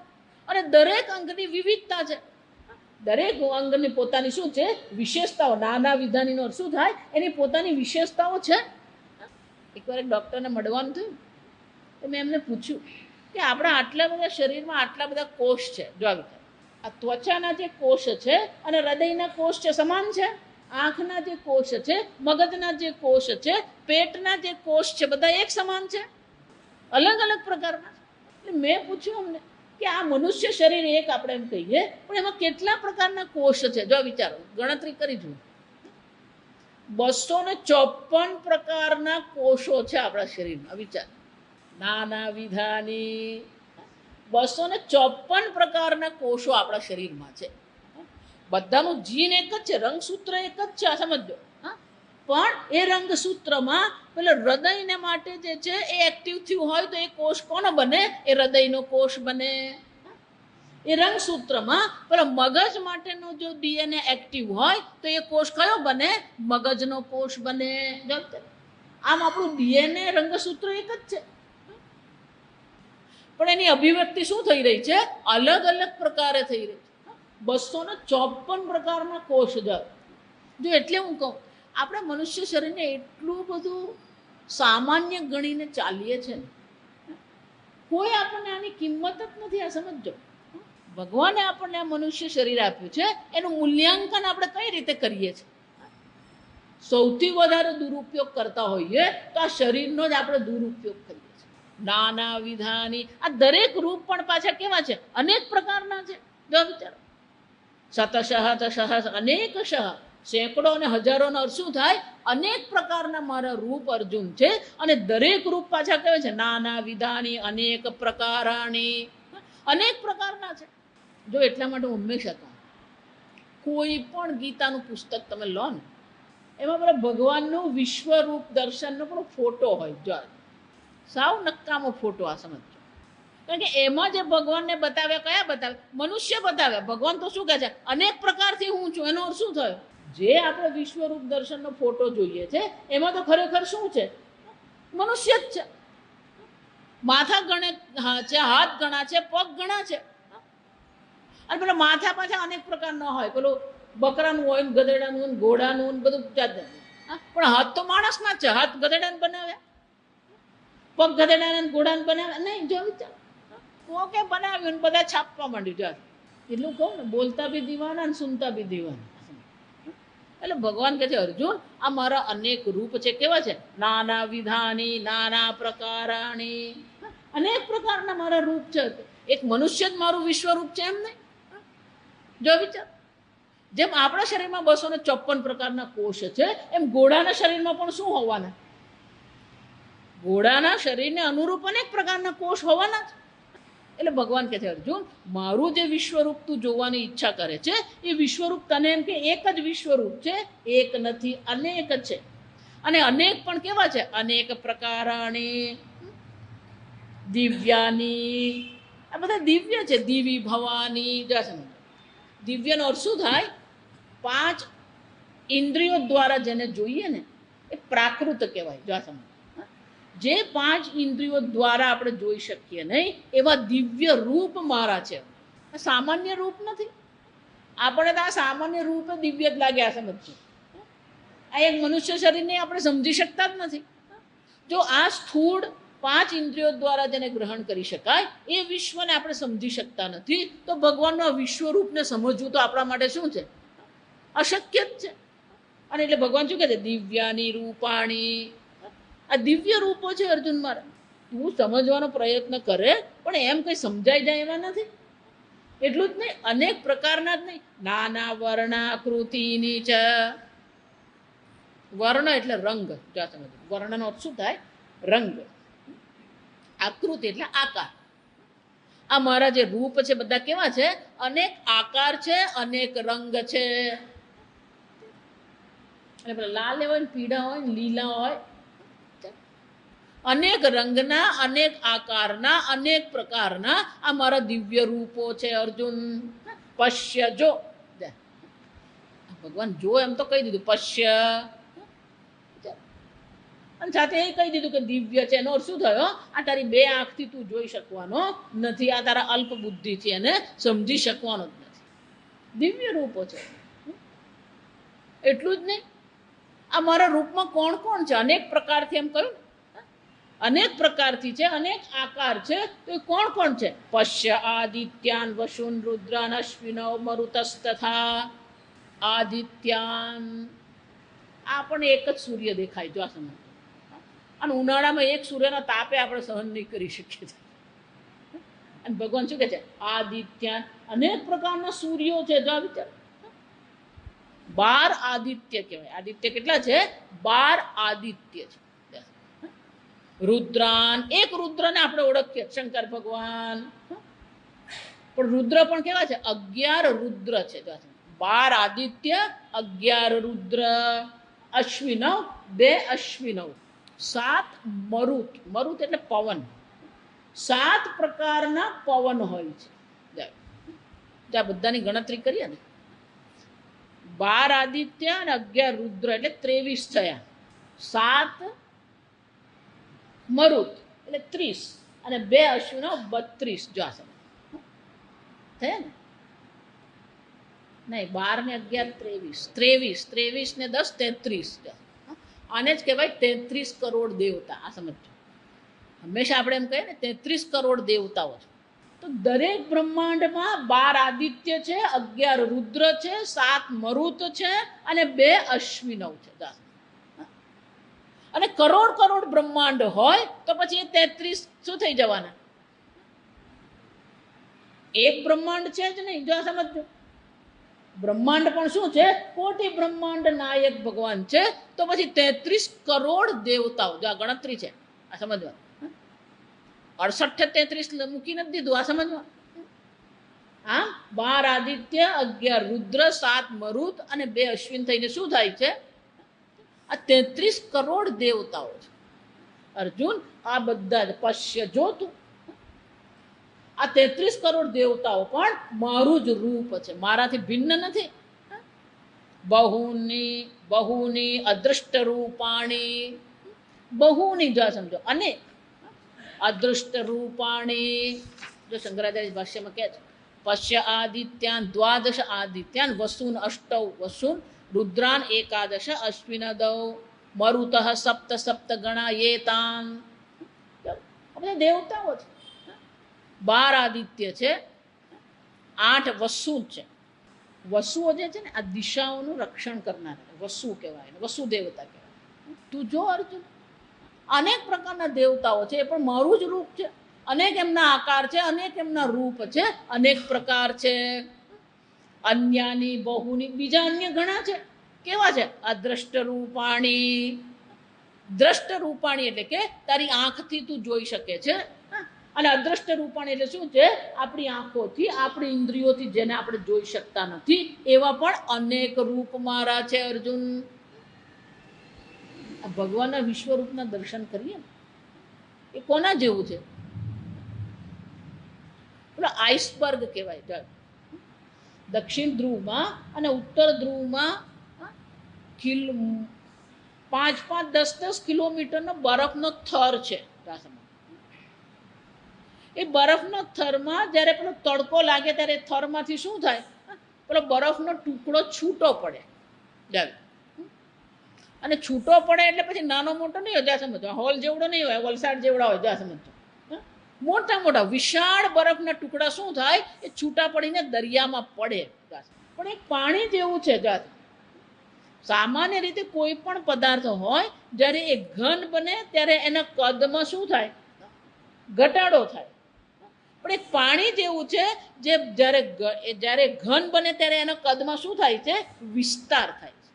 S1: અને દરેક અંગની વિવિધતા છે. દરેક અંગની પોતાની શું છે? વિશેષતાઓ. નાના વિધાનીનો શું થાય? એની પોતાની વિશેષતાઓ છે. એકવાર એક ડૉક્ટરને મળવાનું થયું, તો મેં એમને પૂછ્યું કે આપણા આટલા બધા શરીરમાં આટલા બધા કોષ છે. જો આ ત્વચાના જે કોષ છે અને હૃદયના કોષ છે, સમાન છે? આંખના જે કોષ છે, મગજના જે કોષ છે, પેટના જે કોષ છે, બધા એક સમાન છે? અલગ અલગ પ્રકારના. એટલે મેં પૂછ્યું અમને કે આ મનુષ્ય શરીર એક આપણે એમ કહીએ, પણ એમાં કેટલા પ્રકારના કોષ છે? જો વિચારો, ગણતરી કરી જુઓ. 254 પ્રકારના કોષો છે આપણા શરીરમાં. વિચાર, નાના વિધાની 254 પ્રકારના કોષો આપણા શરીરમાં છે. બધાનું જીન એક જ છે, રંગસૂત્ર એક જ છે. આ સમજો. પણ એ રંગસૂત્રમાં પેલા હૃદયને માટે જે છે એ એક્ટિવ થયું હોય તો એ કોષ કોનો બને? એ હૃદયનો કોષ બને. એ રંગસૂત્રમાં પેલા મગજ માટેનો જો ડીએનએ એક્ટિવ હોય તો એ કોષ કયો બને? મગજનો કોષ બને. આમ આપણું ડીએનએ રંગસૂત્ર એક જ છે, પણ એની અભિવ્યક્તિ શું થઈ રહી છે? અલગ અલગ પ્રકારે થઈ રહી છે. 254 પ્રકારના કોષ. જો એટલે હું કહું, આપણે મનુષ્ય શરીરને એટલું બધું સામાન્ય ગણીને ચાલીએ છે ને, કોઈ આપણને આની કિંમત જ નથી. આ સમજો, ભગવાને આપણને આ મનુષ્ય શરીર આપ્યું છે, એનું મૂલ્યાંકન આપણે કઈ રીતે કરીએ છીએ? સૌથી વધારે દુરુપયોગ કરતા હોઈએ તો આ શરીરનો જ આપણે દુરુપયોગ કરીએ છીએ. નાના વિધાની, આ દરેક રૂપ પણ પાછા કેવા છે? અનેક પ્રકારના છે. જો વિચારો, શતશઃ અનેકશઃ, સેંકડો અને હજારોનો અર્થ શું થાય? અનેક પ્રકારના મારા રૂપ અર્જુન છે, અને દરેક રૂપ પાછા કહેવાય છે નાના વિધાની, અનેક પ્રકારાણી, અનેક પ્રકારના છે. જો એટલા માટે હું હંમેશા કહું, કોઈ પણ ગીતાનું પુસ્તક તમે લો ને, એમાં પેલા ભગવાનનું વિશ્વરૂપ દર્શનનો પણ ફોટો હોય. જો સાવ નક્કામો ફોટો. આ સમજો, કારણ કે એમાં જે ભગવાનને બતાવ્યા, કયા બતાવ્યા? મનુષ્ય બતાવ્યા. ભગવાન તો શું કહે છે? અનેક પ્રકારથી હું છું. એનો અર્થ શું થયો? જે આપણે વિશ્વરૂપ દર્શનનો ફોટો જોઈએ છે, એમાં તો ખરેખર શું છે? મનુષ્ય જ છે. માથા ગણે છે, હાથ ગણા છે, પગ ગણા છે. અને પેલા માથા પાછા અનેક પ્રકારના હોય. પેલું બકરાનું હોય, ગધેડાનું હોય, ઘોડાનું હોય, બધું જાત જાતનું. પણ હાથ તો માણસના જ છે. હાથ ગધેડાને બનાવ્યા, પગ ગધેડાને ઘોડાને બનાવ્યા નહીં. જો વિચાર, કોકે બનાવ્યું, બધા છાપવા માંડ્યું. જાત એટલું કહું ને, બોલતા બી દીવાના ને સુનતા બી દીવાના. એટલે ભગવાન કહે છે, અર્જુન, આ મારા અનેક રૂપ છે. કેવા છે? નાના વિધાની, નાના પ્રકારાણી, અનેક પ્રકારના મારા રૂપ છે. એક મનુષ્ય જ મારું વિશ્વરૂપ છે એમ નહીં. જો વિચાર, જેમ આપણા શરીરમાં 254 પ્રકારના કોષ છે, એમ ઘોડાના શરીરમાં પણ શું હોવાના? ઘોડાના શરીરને અનુરૂપ અનેક પ્રકારના કોષ હોવાના જ. એટલે ભગવાન કહે છે, અર્જુન, મારું જે વિશ્વરૂપ તું જોવાની ઈચ્છા કરે છે, એ વિશ્વરૂપ તને એમ કે એક જ વિશ્વરૂપ છે, એક નથી, અનેક છે. અને અનેક પણ કેવા છે? અનેક પ્રકારાણી દિવ્યાની. આ બધા દિવ્ય છે. દિવી ભવાની. દિવ્યનો અર્થ શું થાય? 5 ઇન્દ્રિયો દ્વારા જેને જોઈએ ને એ પ્રાકૃત કહેવાય. જો સમજ, જે 5 ઇન્દ્રિયો દ્વારા આપણે જોઈ શકીએ નહીં એવા દિવ્ય રૂપ મારા છે. આ સામાન્ય રૂપ નથી. આપણે તો આ સામાન્ય રૂપે દિવ્ય જ લાગે. આ સમજજો, આ એક મનુષ્ય શરીરને આપણે સમજી શકતા જ નથી. જો આ સ્થૂળ 5 ઇન્દ્રિયો દ્વારા જેને ગ્રહણ કરી શકાય એ વિશ્વને આપણે સમજી શકતા નથી, તો ભગવાનના વિશ્વરૂપને સમજવું તો આપણા માટે શું છે? અશક્ય જ છે. અને એટલે ભગવાન શું કહે છે? દિવ્યાની રૂપાણી. આ દિવ્ય રૂપો છે અર્જુન મારા. તું સમજવાનો પ્રયત્ન કરે પણ એમ કંઈ સમજાઈ જાય એવા નથી. એટલું જ નહીં, અનેક પ્રકારના જ નહીં, નાના વર્ણાકૃતિની છે. વર્ણ એટલે રંગ. જો સમજ, વર્ણનો અર્થ શું થાય? રંગ. આકૃતિ એટલે આકાર. આ મારા જે રૂપ છે બધા કેવા છે? અનેક આકાર છે, અનેક રંગ છે. અને પેલા લાલ હોય ને, પીળા હોય ને, લીલા હોય, અનેક રંગના, અનેક આકારના, અનેક પ્રકારના આ મારા દિવ્ય રૂપો છે અર્જુન. પશ્ય જો. ભગવાન જો એમ તો કહી દીધું, પશ્ય. અને સાથે એ કહી દીધું કે દિવ્ય છે. એનો શું થયો? આ તારી 2 આંખથી તું જોઈ શકવાનો નથી. આ તારા અલ્પ બુદ્ધિથી એને સમજી શકવાનો જ નથી. દિવ્ય રૂપો છે. એટલું જ નહીં, આ મારા રૂપમાં કોણ કોણ છે? અનેક પ્રકારથી એમ કહ્યું, અનેક પ્રકારથી છે, અનેક આકાર છે. તો એ કોણ કોણ છે? પશ્ય આદિત્યાન વસુન રુદ્રાન અશ્વિનવ મરુતસ્તથા. આદિત્યાન, આ પણ એક જ સૂર્ય દેખાય. જો આ સમજ, અને ઉનાળામાં એક સૂર્યના તાપે આપણે સહન નહીં કરી શકીએ. અને ભગવાન શું કહે છે? આદિત્યાન, અનેક પ્રકારના સૂર્યો છે. જો વિચાર, 12 આદિત્ય કહેવાય. આદિત્ય કેટલા છે? 12 આદિત્ય છે. રુદ્રાન, એક રુદ્રને આપણે ઓળખીએ, શંકર ભગવાન. પણ રુદ્ર પણ કેવા છે? 11 રુદ્ર છે. 12 આદિત્ય, 11 રુદ્ર. અશ્વિનવ, 2 અશ્વિનવ. 7 મરુત. મરુત એટલે પવન. 7 પ્રકારના પવન હોય છે. જ્યાં બધાની ગણતરી કરીએ ને, 12 આદિત્ય અને 11 રુદ્ર એટલે 23 થયા. 7 મરુત એટલે 30 અને 2 અશ્વિનો 32. જો આ સમય થયા ને? નહીં, 12 ને 11 23. 23 ને 10 33. આને જ કહેવાય 33 કરોડ દેવતા. આ સમજો, હંમેશા આપણે એમ કહીએ ને 33 કરોડ દેવતાઓ છે. તો દરેક બ્રહ્માંડમાં 12 આદિત્ય છે, 11 રુદ્ર છે, 7 મરુત છે અને 2 અશ્વિનવ છે. અને કરોડ કરોડ બ્રહ્માંડ હોય તો પછી એ 33 શું થઈ જવાના? એક બ્રહ્માંડ છે જ નહીં. જો આ સમજો, બ્રહ્માંડ પણ શું છે? કોટી બ્રહ્માંડ નાયક ભગવાન છે. તો પછી 33 કરોડ દેવતાઓ. જો આ ગણતરી છે, આ સમજવા. 68 33 મૂકી નથી દીધું. આ સમજવા. આમ 12 આદિત્ય, 11 રુદ્ર, 7 મરુત અને 2 અશ્વિન થઈને શું થાય છે? આ 33 કરોડ દેવતાઓ છે અર્જુન. આ બધા જ પશ્ય, જો તું, આ 33 કરોડ દેવતાઓ પણ મારું જ રૂપ છે, મારાથી ભિન્ન નથી. બહુની બહુની અદૃષ્ટ રૂપાણી. બહુની, જો સમજો, અનેક. અદૃષ્ટ રૂપાણી. જો શંકરાચાર્ય ભાષ્યમાં કહે છે, પશ્ય આદિત્યાન 12 આદિત્યાન વસુન 8 વસુન રુદ્રાન 11 અશ્વિનદવ મરુતઃ 7 ગણા યેતાન. આ બધા દેવતાઓ છે. 12 આદિત્ય છે, 8 વસુ છે. વસુઓ જે છે ને, આ દિશાઓનું રક્ષણ કરનાર વસુ કહેવાય, વસુ દેવતા કહેવાય. તું જો અર્જુન, અનેક પ્રકારના દેવતાઓ છે, એ પણ મારું જ રૂપ છે. અનેક એમના આકાર છે, અનેક એમના રૂપ છે, અનેક પ્રકાર છે. અન્યાની બહુની, બીજા અન્ય ઘણા છે. કેવા છે? અદ્રષ્ટ રૂપાણી. દ્રષ્ટ રૂપાણી એટલે કે તારી આંખથી તું જોઈ શકે છે, અને અદ્રષ્ટ રૂપાણી એટલે શું છે? આપણી આંખોથી, આપણી ઇન્દ્રિયોથી જેને આપણે જોઈ શકતા નથી એવા પણ અનેક રૂપ મારા છે અર્જુન. ભગવાનના વિશ્વરૂપના દર્શન કરીએ ને એ કોના જેવું છે? પેલો આઈસબર્ગ કહેવાય. દક્ષિણ ધ્રુવમાં અને ઉત્તર ધ્રુવમાં 5-10 કિલોમીટરનો બરફનો થર છે. એ બરફનો થરમાં જ્યારે પેલો તડકો લાગે ત્યારે થરમાંથી શું થાય? પેલો બરફનો ટુકડો છૂટો પડે. અને છૂટો પડે એટલે પછી નાનો મોટો નહીં હોય, જ્યાં સમજો હોલ જેવડો નહીં હોય, વલસાડ જેવડા હોય, જ્યાં સમજો મોટા મોટા વિશાળ બરફના ટુકડા શું થાય? એ છૂટા પડીને દરિયામાં પડે. પણ એ પાણી જેવું છે. સામાન્ય રીતે કોઈ પણ પદાર્થ હોય જ્યારે એ ઘન બને ત્યારે એના કદમાં શું થાય? ઘટાડો થાય. પણ એક પાણી જેવું છે જે જ્યારે ઘન બને ત્યારે એના કદમાં શું થાય છે? વિસ્તાર થાય છે.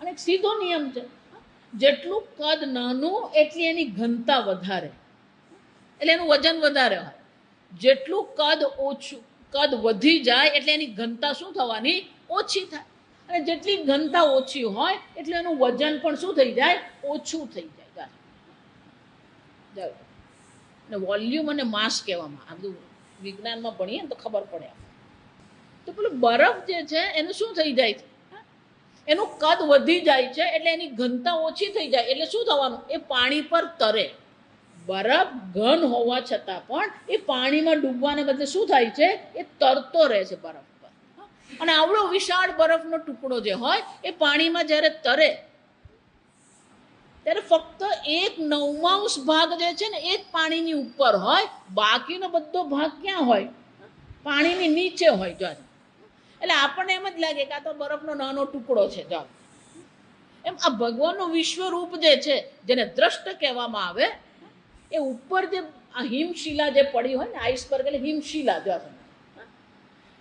S1: અને એક સીધો નિયમ છે, જેટલું કદ નાનું એટલી એની ઘનતા વધારે, એટલે એનું વજન વધારે હોય. જેટલું કદ વધી જાય એટલે એની ઘનતા શું થવાની? ઓછી થાય. અને જેટલી ઘનતા ઓછી હોય એટલે એનું વજન પણ શું થઈ જાય? ઓછું થઈ જાય. અને વોલ્યુમ અને માસ કહેવામાં, આ બધું વિજ્ઞાનમાં ભણીએ ને તો ખબર પડે. તો પેલું બરફ જે છે એનું શું થઈ જાય છે? એનું કદ વધી જાય છે એટલે એની ઘનતા ઓછી થઈ જાય એટલે શું થવાનું? એ પાણી પર તરે. બરફ ઘન હોવા છતાં પણ એ પાણીમાં ડૂબવાને બદલે શું થાય છે? એ તરતો રહે છે બરફ પર. અને આવડો વિશાળ બરફનો ટુકડો જે હોય એ પાણીમાં જ્યારે તરે ત્યારે ફક્ત 1/9 ભાગ જે છે ને એ જ પાણીની ઉપર હોય, બાકીનો બધો ભાગ ક્યાં હોય? પાણીની નીચે હોય. એટલે આપણને એમ જ લાગે કે આ તો બરફનો નાનો ટુકડો છે. એમ આ ભગવાનનું વિશ્વરૂપ જે છે, જેને દ્રષ્ટ કહેવામાં આવે, એ ઉપર જે આ હિમશિલા જે પડી હોય ને, આઈસબર્ગ એટલે હિમશિલા.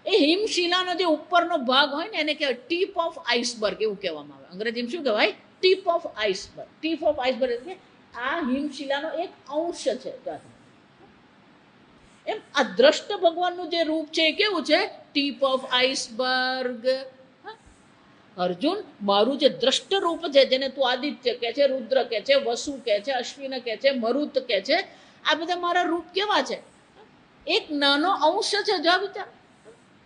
S1: એ હિમશિલાનો જે ઉપરનો ભાગ હોય ને એને કહેવાય ટીપ ઓફ આઈસબર્ગ, એવું કહેવામાં આવે. અંગ્રેજીમાં શું કહેવાય? Tip of iceberg. Tip of iceberg એટલે આ હિમશિલાનો એક અંશ છે. એમ આ દ્રષ્ટ ભગવાનનું જે રૂપ છે એ કેવું છે? Tip of iceberg. અર્જુન, મારું જે દ્રષ્ટ રૂપ છે, જેને તું આદિત્ય કહે છે, રુદ્ર કહે છે, વસુ કહે છે, અશ્વિન કહે છે, મરુત કહે છે, આ બધા મારા રૂપ કેવા છે? એક નાનો અંશ છે. જો વિચાર,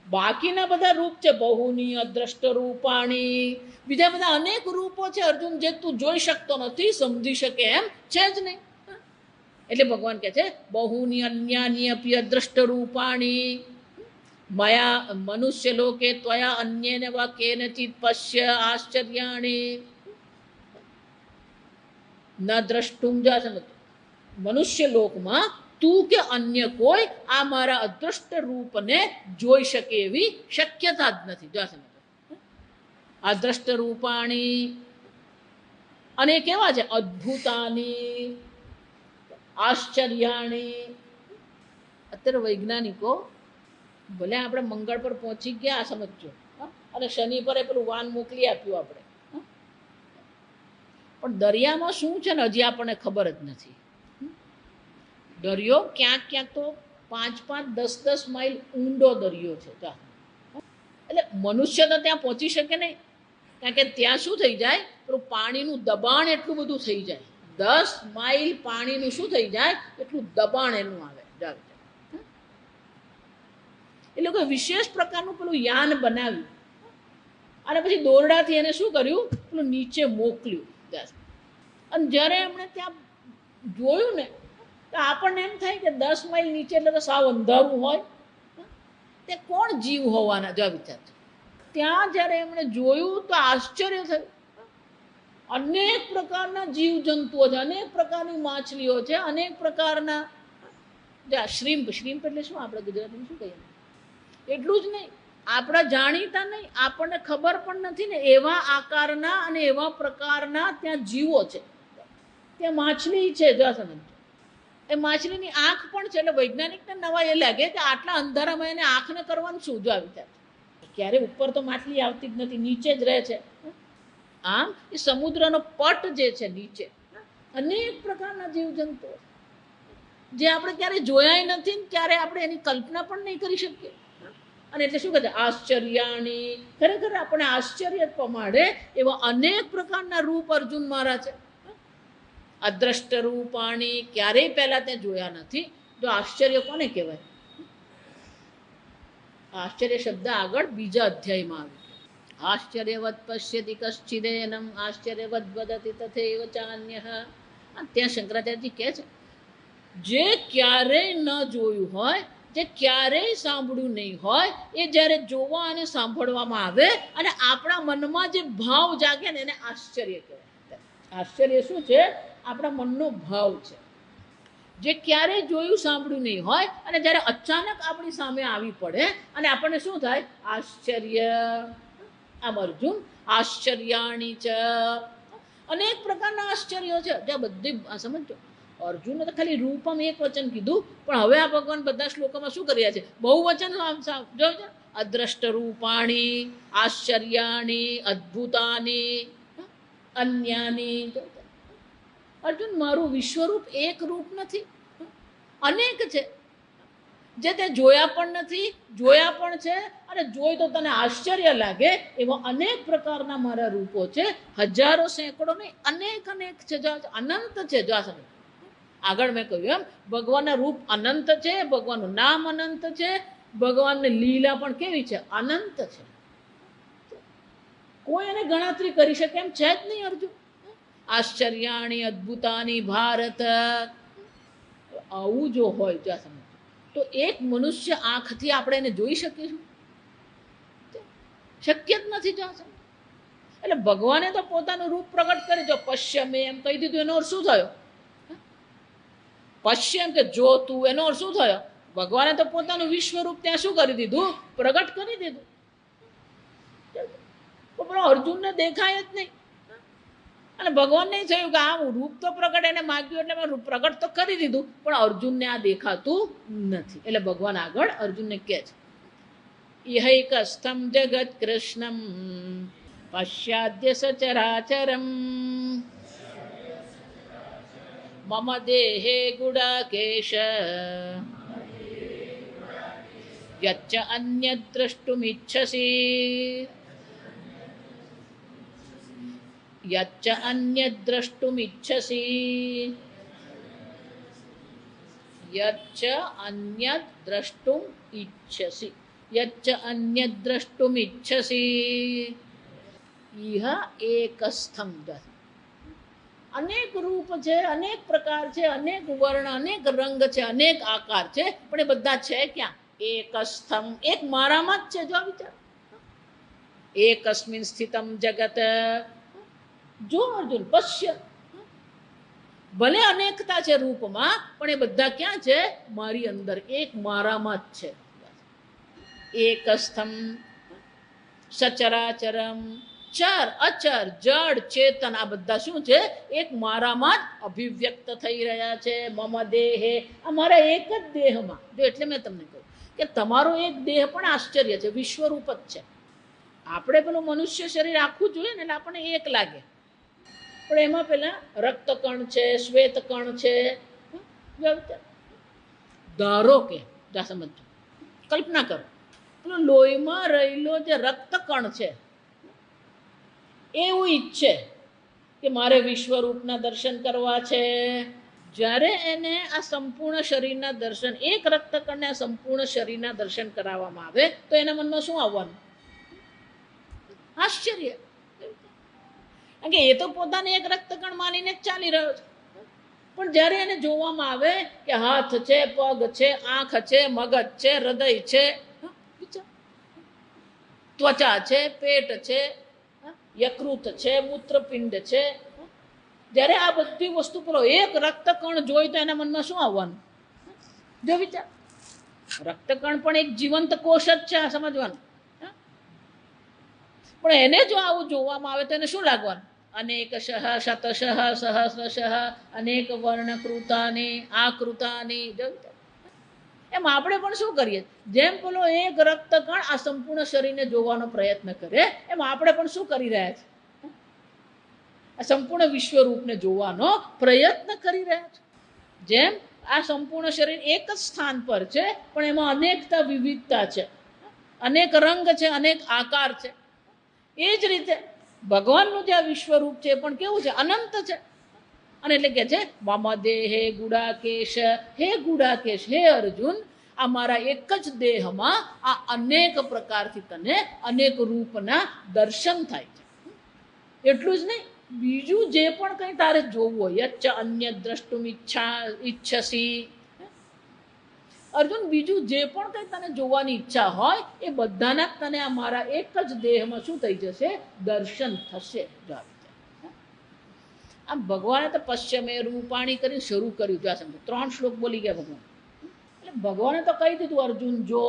S1: બાકીના બધા રૂપ છે બહુની, અદ્રષ્ટ રૂપાણી, બીજા બધા અનેક રૂપો છે અર્જુન, જે તું જોઈ શકતો નથી, સમજી શકે એમ છે જ નહીં. એટલે ભગવાન કહે છે બહુની અન્યાની અપી અદ્રષ્ટ રૂપાણી મયા મનુષ્ય લોકે ત્વયા અન્યેન વા કેનચિત પશ્ય આશ્ચર્યાણી ન દ્રષ્ટુમ. મનુષ્ય લોકમાં તું કે અન્ય કોઈ આ મારા અદ્રષ્ટ રૂપને જોઈ શકે એવી શક્યતા જ નથી. અદ્રષ્ટ રૂપાણી. અને કેવા છે? અદ્ભુતાની, આશ્ચર્યાણી. અત્યારે વૈજ્ઞાનિકો ભલે આપણે મંગળ પર પહોંચી ગયા સમજો, અને શનિ પર પેલું વાન મોકલી આપ્યું આપણે, પણ દરિયામાં શું છે ને હજી આપણને ખબર જ નથી. દરિયો ક્યાંક ક્યાંક તો 5-10 માઇલ ઊંડો દરિયો છે. એટલે મનુષ્ય તો ત્યાં પહોંચી શકે નહીં, કારણ કે ત્યાં શું થઈ જાય? પેલું પાણીનું દબાણ એટલું બધું થઈ જાય. 10 માઇલ પાણીનું શું થઈ જાય? એટલું દબાણ એનું આવે. એ લોકોએ વિશેષ પ્રકારનું પેલું યાન બનાવ્યું અને પછી દોરડાથી એને શું કર્યું? પેલું નીચે મોકલ્યું. અને જ્યારે એમણે ત્યાં જોયું ને તો આપણને એમ થાય કે 10 માઇલ નીચે એટલે તો સાવ અંધારું હોય. તે કોણ જીવ હોવાના? જો વિચાર. ત્યાં જ્યારે એમણે જોયું તો આશ્ચર્ય થયું. અનેક પ્રકારના જીવજંતુઓ છે, અનેક પ્રકારની માછલીઓ છે, અનેક પ્રકારના શ્રીમ્પ. શ્રીમ્પ એટલે શું? આપણે ગુજરાતીમાં શું કહીએ? એટલું જ નહીં, આપણા જાણીતા નહીં, આપણને ખબર પણ નથી ને એવા આકારના અને એવા પ્રકારના ત્યાં જીવો છે. ત્યાં માછલી છે. જો સમજ, એ માછલીની આંખ પણ છે. એટલે વૈજ્ઞાનિકને નવા એ લાગે કે આટલા અંધારામાં એને આંખને કરવાનું શું? જો વિચાર. ક્યારે ઉપર તો માછલી આવતી જ નથી, નીચે જ રહે છે. આમ એ સમુદ્રનો પટ જે છે નીચે અનેક પ્રકારના જીવજંતુઓ જે આપણે ક્યારે જોયા નથી ને ક્યારે આપણે એની કલ્પના પણ નહીં કરી શકીએ. અને એટલે શું કહે છે આશ્ચર્યાણી, ખરેખર આપણે આશ્ચર્ય પમાડે એવા અનેક પ્રકારના રૂપ અર્જુન મારા છે. અદ્રષ્ટ રૂપાણી, ક્યારેય પહેલા તે જોયા નથી. જો આશ્ચર્ય કોને કહેવાય? આશ્ચર્ય શબ્દ આગળ બીજા અધ્યાયમાં આવ્યું. આશ્ચર્યવત પશ્યતિ કશ્ચિદેનમ આશ્ચર્યવત વદતિ તથૈવ ચાન્યઃ. ત્યાં શંકરાચાર્યજી કહે છે જે ક્યારેય ન જોયું હોય, જે ક્યારેય સાંભળ્યું નહીં હોય, એ જ્યારે જોવા અને સાંભળવામાં આવે અને આપણા મનમાં જે ભાવ જાગે ને એને આશ્ચર્ય કહેવાય. આશ્ચર્ય શું છે? આપણા મનનો ભાવ છે. જે ક્યારેય જોયું સાંભળ્યું નહીં હોય અને જ્યારે અચાનક આપણી સામે આવી પડે અને આપણને શું થાય? આશ્ચર્ય. આમ અર્જુન આશ્ચર્યાણી છે. અનેક પ્રકારના આશ્ચર્યો છે. જ્યાં બધી સમજો, અર્જુને તો ખાલી રૂપમ એક વચન કીધું, પણ હવે આ ભગવાન બધા શ્લોકોમાં શું કર્યા છે? બહુ વચન જો અદ્રષ્ટ રૂપાણી, આશ્ચર્યાણી, અદ્ભુતાની, અન્યાની. અર્જુન, મારું વિશ્વરૂપ એક રૂપ નથી, અનેક છે. જે તે જોયા પણ નથી, જોયા પણ છે અને જોઈ તો તને આશ્ચર્ય લાગે એવા અનેક પ્રકારના મારા રૂપો છે. હજારો, સેંકડો નહીં, અનેક અનેક છે. જો અનંત છે. જો સમજ, આગળ મેં કહ્યું એમ ભગવાનના રૂપ અનંત છે, ભગવાનનું નામ અનંત છે, ભગવાનની લીલા પણ કેવી છે? અનંત છે. કોઈ એને ગણતરી કરી શકે એમ છે જ નહીં. અર્જુન આશ્ચર્યાણી, અદ્ભુતાની, ભારત. આવું જો હોય જ્યાં સમજ, તો એક મનુષ્ય આંખથી આપણે એને જોઈ શકીશું? શક્ય જ નથી. જ્યાં સમજ, એટલે ભગવાને તો પોતાનું રૂપ પ્રગટ કરી. જો પશ્ય મેં એમ કહી દીધું, એનો અર્થ શું થયો? પશ્ય એમ કે જો તું, એનો અર્થ શું થયો? ભગવાને તો પોતાનું વિશ્વરૂપ ત્યાં શું કરી દીધું? પ્રગટ કરી દીધું. પણ અર્જુનને દેખાય જ નહીં. અને ભગવાનને થયું કે આ રૂપ તો પ્રગટ, એને માગ્યું એટલે મેં પ્રગટ તો કરી દીધું, પણ અર્જુનને આ દેખાતું નથી. એટલે ભગવાન આગળ અર્જુનને કહે છે ઇહૈકસ્થમ જગત કૃષ્ણમ પશ્યાદ્ય સચરાચરમ મમ દેહે ગુડાકેશ યચ્ચ અન્યદ્ દ્રષ્ટુમિચ્છસી યચ્ચ અન્યદ્ દ્રષ્ટુમિચ્છસી યચ્ચ અન્યદ્ દ્રષ્ટુમ ઇચ્છસી યચ્ચ અન્યદ્ દ્રષ્ટુમિચ્છસી ઇહ એકસ્થમ. અનેક રૂપ છે, અનેક પ્રકાર છે, અનેક વર્ણ, અનેક રંગ છે, અનેક આકાર છે, પણ એ બધા છે ક્યાં? એકસ્થમ, એક મારામાં જ છે. જો વિચાર, એકસ્મિન સ્થિતમ જગત. જો અર્જુન પશ્ય, ભલે અનેકતા છે રૂપમાં, પણ એ બધા ક્યાં છે? મારી અંદર, એક મારામાં જ છે. એકસ્થમ સચરાચરમ, ચર અચર, જડ ચેતન, આ બધા શું છે? એક મારામાં જ અભિવ્યક્ત થઈ રહ્યા છે. મમ દેહે, અમારા એક જ દેહમાં. જો એટલે મેં તમને કહ્યું કે તમારો એક દેહ પણ આશ્ચર્ય છે, વિશ્વરૂપ જ છે. આપણે પેલું મનુષ્ય શરીર આખું જોઈએ ને એટલે આપણને એક લાગે, પણ એમાં પેલા રક્તકણ છે, શ્વેતકણ છે. ધારો કે જા સમજો, કલ્પના કરો, પેલો લોહીમાં રહેલો જે રક્તકણ છે એવું ઈચ્છે કે મારે વિશ્વરૂપના દર્શન કરવા છે. જ્યારે એને આ સંપૂર્ણ શરીરના દર્શન, એક રક્તકણને આ સંપૂર્ણ શરીરના દર્શન કરાવવામાં આવે તો એના મનમાં શું આવવાનું? આશ્ચર્ય. કારણ કે એ તો પોતાને એક રક્તકણ માનીને જ ચાલી રહ્યો છે. પણ જ્યારે એને જોવામાં આવે કે હાથ છે, પગ છે, આંખ છે, મગજ છે, હૃદય છે, ત્વચા છે, પેટ છે, યકૃત છે, મૂત્રપિંડ છે, જ્યારે આ બધી વસ્તુ પેલો એક રક્તકણ જોઈ તો એના મનમાં શું આવવાનું? જો વિચાર, રક્તકણ પણ એક જીવંત કોષ જ છે, આ સમજવાનું. પણ એને જો આવું જોવામાં આવે તો એને શું લાગવાનું? અનેક શતશ સહસ્રશ અનેક વર્ણકૃતાની આકૃતાની. એમ આપણે પણ શું કરીએ, જેમ પેલો એક રક્તકણ આ સંપૂર્ણ શરીરને જોવાનો પ્રયત્ન કરે, એમ આપણે પણ શું કરી રહ્યા છીએ, આ સંપૂર્ણ વિશ્વરૂપને જોવાનો પ્રયત્ન કરી રહ્યા છે. જેમ આ સંપૂર્ણ શરીર એક જ સ્થાન પર છે, પણ એમાં અનેકતા વિવિધતા છે, અનેક રંગ છે, અનેક આકાર છે. એ જ રીતે ભગવાનનું જે આ વિશ્વરૂપ છે પણ કેવું છે, અનંત છે. અને એટલે કે છે મમ દેહે ગુડાકેશ, હે ગુડાકેશ, હે અર્જુન, આ મારા એક જ દેહમાં આ અનેક પ્રકારથી તને અનેક રૂપના દર્શન થાય છે. એટલું જ નહીં, બીજું જે પણ કંઈ તારે જોવું હોય, યચ્ચ અન્ય દ્રષ્ટુમ ઈચ્છસી, અર્જુન બીજું જે પણ કંઈ તને જોવાની ઈચ્છા હોય એ બધાના તને આ મારા એક જ દેહમાં શું થઈ જશે, દર્શન થશે. આમ ભગવાને તો પશ્ચિમે રૂપાણી કરીને શરૂ કર્યું. જો આ સમજો 3 શ્લોક બોલી ગયા ભગવાન. એટલે ભગવાને તો કહી દીધું અર્જુન જો,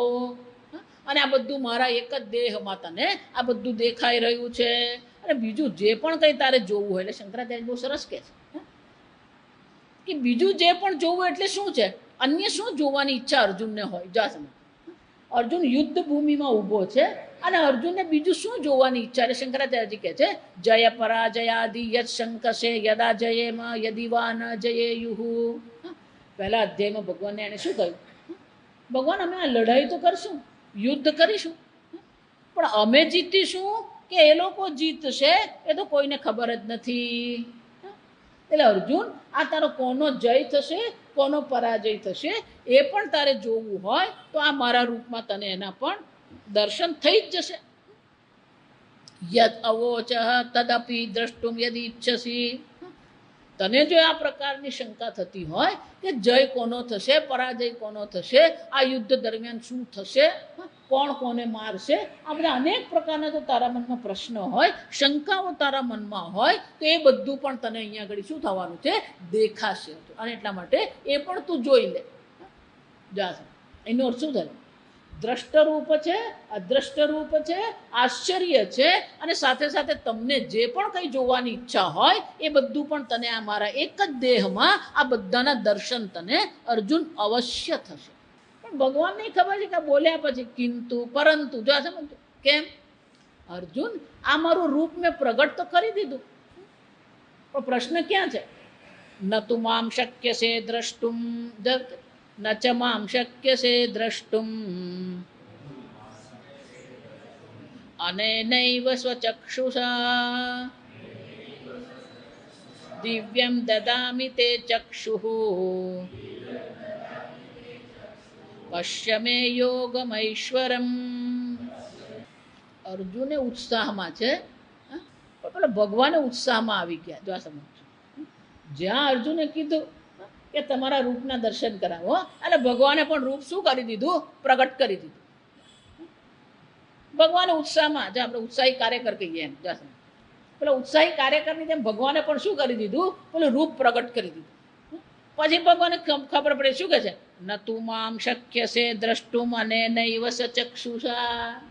S1: અને આ બધું મારા એક જ દેહમાં તને આ બધું દેખાઈ રહ્યું છે. અને બીજું જે પણ કંઈ તારે જોવું હોય, એટલે શંકરાચાર્ય બહુ સરસ કહે છે કે બીજું જે પણ જોવું એટલે શું છે, અન્ય શું જોવાની ઈચ્છા અર્જુનને હોય. જો આ સમજો, અર્જુન યુદ્ધ ભૂમિમાં ઊભો છે અને અર્જુનને બીજું શું જોવાની ઈચ્છા, એટલે શંકરાચાર્યજી કહે છે જય પરાજયાદિ યત શંકસે યદા જયેમ યદિવા ન જયેયુઃ. પહેલા અધ્યાયમાં ભગવાનને એને શું કહ્યું, ભગવાન અમે આ લડાઈ તો કરશું, યુદ્ધ કરીશું, પણ અમે જીતીશું કે એ લોકો જીતશે એ તો કોઈને ખબર જ નથી. એટલે અર્જુન, આ તારો કોનો જય થશે, કોનો પરાજય થશે એ પણ તારે જોવું હોય તો આ મારા રૂપમાં તને એના પણ દર્શન થઈ જ જશે. યદ અવોચ તદપી દ્રષ્ટુમ યદિ ઈચ્છસી. તને જો આ પ્રકારની શંકા થતી હોય કે જય કોનો થશે, પરાજય કોનો થશે, આ યુદ્ધ દરમિયાન શું થશે, કોણ કોને મારશે, આ બધા અનેક પ્રકારના જો તારા મનમાં પ્રશ્ન હોય, શંકાઓ તારા મનમાં હોય તો એ બધું પણ તને અહીંયા આગળ શું થવાનું છે, દેખાશે. અને એટલા માટે એ પણ તું જોઈ લે. જા, એનો અર્થ શું થાય, દ્રષ્ટરૂપ છે, અદ્રષ્ટરૂપ છે, આશ્ચર્ય છે, અને સાથે સાથે તમને જે પણ કંઈ જોવાની ઈચ્છા હોય એ બધું પણ તને આ મારા એક જ દેહમાં આ બધાના દર્શન તને અર્જુન અવશ્ય થશે. પણ ભગવાનને ખબર છે કે બોલ્યા પછી કિંતુ પરંતુ, જો આ સમજો કેમ, અર્જુન આ મારું રૂપ મેં પ્રગટ તો કરી દીધું, પણ પ્રશ્ન ક્યાં છે, ન તુ મામ શક્ય છે દ્રષ્ટુમ ન ચ મામ શક્ય છે દ્રષ્ટુમ અનેનૈવ સ્વચક્ષુષા દિવ્યમ દદામિ તે ચક્ષુઃ પશ્ય મે યોગમૈશ્વરમ. અર્જુને ઉત્સાહમાં છે, પણ પેલા ભગવાને ઉત્સાહમાં આવી ગયા. જો આ સમજો, જ્યાં અર્જુને કીધું કે તમારા રૂપના દર્શન કરાવો, અને ભગવાને પણ રૂપ શું કરી દીધું, પ્રગટ કરી દીધું. ભગવાને ઉત્સાહમાં, જે આપણે ઉત્સાહી કાર્યકર કહીએ એમ, પેલા ઉત્સાહી કાર્યકરની જેમ ભગવાને પણ શું કરી દીધું, પેલું રૂપ પ્રગટ કરી દીધું. પછી ભગવાને ખબર પડે શું કહે છે, ન તુ મામ શક્ય છે દ્રષ્ટુમ અને નૈવ ચક્ષુષા.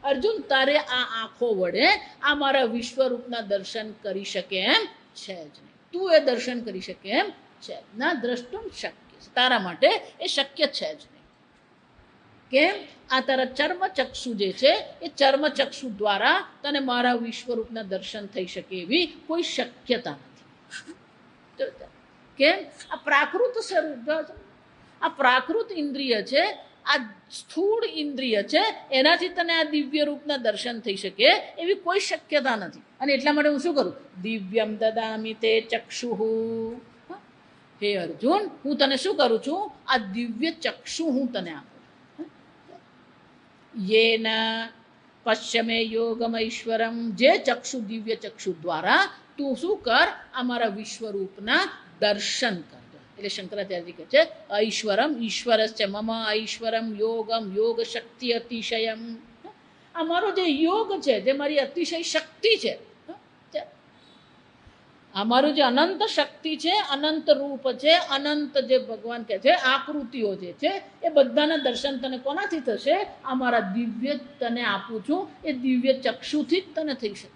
S1: અર્જુન તારે આ આંખો વડે આ મારા વિશ્વરૂપના દર્શન કરી શકે એમ છે જ નહીં. તું એ દર્શન કરી શકે એમ છે ના, દ્રષ્ટુમ શક્ય, તારા માટે એ શક્ય છે જ નહીં. કેમ, આ તારા ચર્મચક્ષુ જે છે એ ચર્મચક્ષુ દ્વારા તને મારા વિશ્વરૂપના દર્શન થઈ શકે એવી કોઈ શક્યતા નથી. કેમ, આ પ્રાકૃત સ્વરૂપ, આ પ્રાકૃત ઇન્દ્રિય છે, આ સ્થૂળ ઇન્દ્રિય છે, એનાથી તને આ દિવ્ય રૂપના દર્શન થઈ શકે એવી કોઈ શક્યતા નથી. અને એટલા માટે હું શું કરું, દિવ્યમ દદામિ તે ચક્ષુઃ. હે અર્જુન, હું તને શું કરું છું, આ દિવ્ય ચક્ષુ હું તને આપું. યેન પશ્ય મે યોગમૈશ્વરમ, જે ચક્ષુ દિવ્ય ચક્ષુ દ્વારા તું શું કર, અમારા વિશ્વરૂપના દર્શન કર. એટલે શંકરાચાર્યજી કહે છે ઐશ્વરમ ઈશ્વરસ્ય મમ ઐશ્વરમ યોગમ યોગ શક્તિ અતિશયમ. અમારો જે યોગ છે, જે મારી અતિશય શક્તિ છે, અમારું જે અનંત શક્તિ છે, અનંત રૂપ છે, અનંત જે ભગવાન કહે છે આકૃતિઓ જે છે, એ બધાના દર્શન તને કોનાથી થશે, અમારા દિવ્ય તને આપું છું એ દિવ્ય ચક્ષુથી જ તને થઈ શકશે.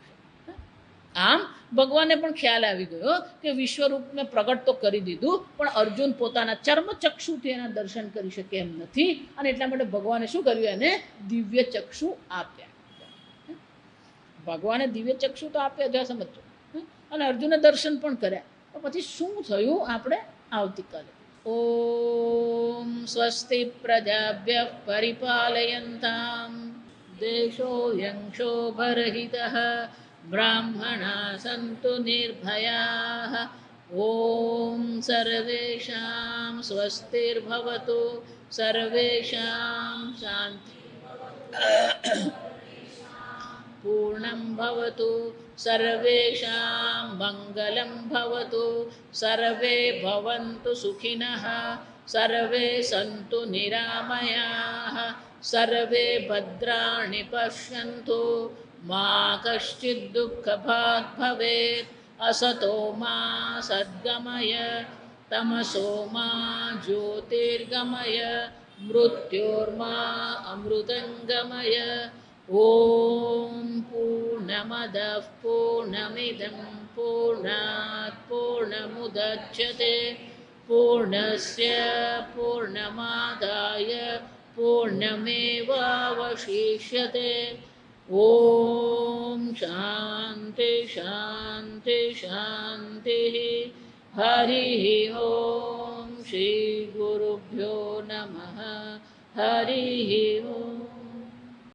S1: આમ ભગવાનને પણ ખ્યાલ આવી ગયો કે વિશ્વરૂપને પ્રગટ તો કરી દીધું, પણ અર્જુન પોતાના ચર્મચક્ષુથી એના દર્શન કરી શકે એમ નથી, અને એટલા માટે ભગવાને શું કર્યું, એને દિવ્ય ચક્ષુ આપ્યા. ભગવાને દિવ્ય ચક્ષુ તો આપ્યા, જ્યાં સમજો, અને અર્જુને દર્શન પણ કર્યા. તો પછી શું થયું આપણે આવતીકાલે. ઓમ સ્વસ્તિ પ્રજાભ્ય પરિપાલયન્તામ દેશોऽયં શોભરહિતઃ બ્રાહ્મણા સંતુ નિર્ભયાઃ. ઓમ સર્વેષાં સ્વસ્તિર્ભવતુ સર્વેષાં શાંતિ પૂર્ણં ભવતુ સર્વેષાં મંગલં ભવતુ સર્વે ભવन्तુ સુખિનઃ સર્વે સन्तુ નિરામયાઃ સર્વે ભદ્રાણિ પશ્યन्तુ મા કશ્ચિદ દુઃખભાગ ભવેत्. અસતો મા સદ્ગમય તમસો મા જ્યોતિર્ગમય મૃત્યોર્મા અમૃતંગમય. ઓમ પૂર્ણમદઃ પૂર્ણમિદં પૂર્ણાત પૂર્ણમુદચ્યતે પૂર્ણસ્ય પૂર્ણમાદાય પૂર્ણમેવાવશિષ્યતે. ઓમ શાંતિ શાંતિ શાંતિ. હરિ ઓમ શ્રી ગુરુભ્યો નમઃ. હરિ ઓમ.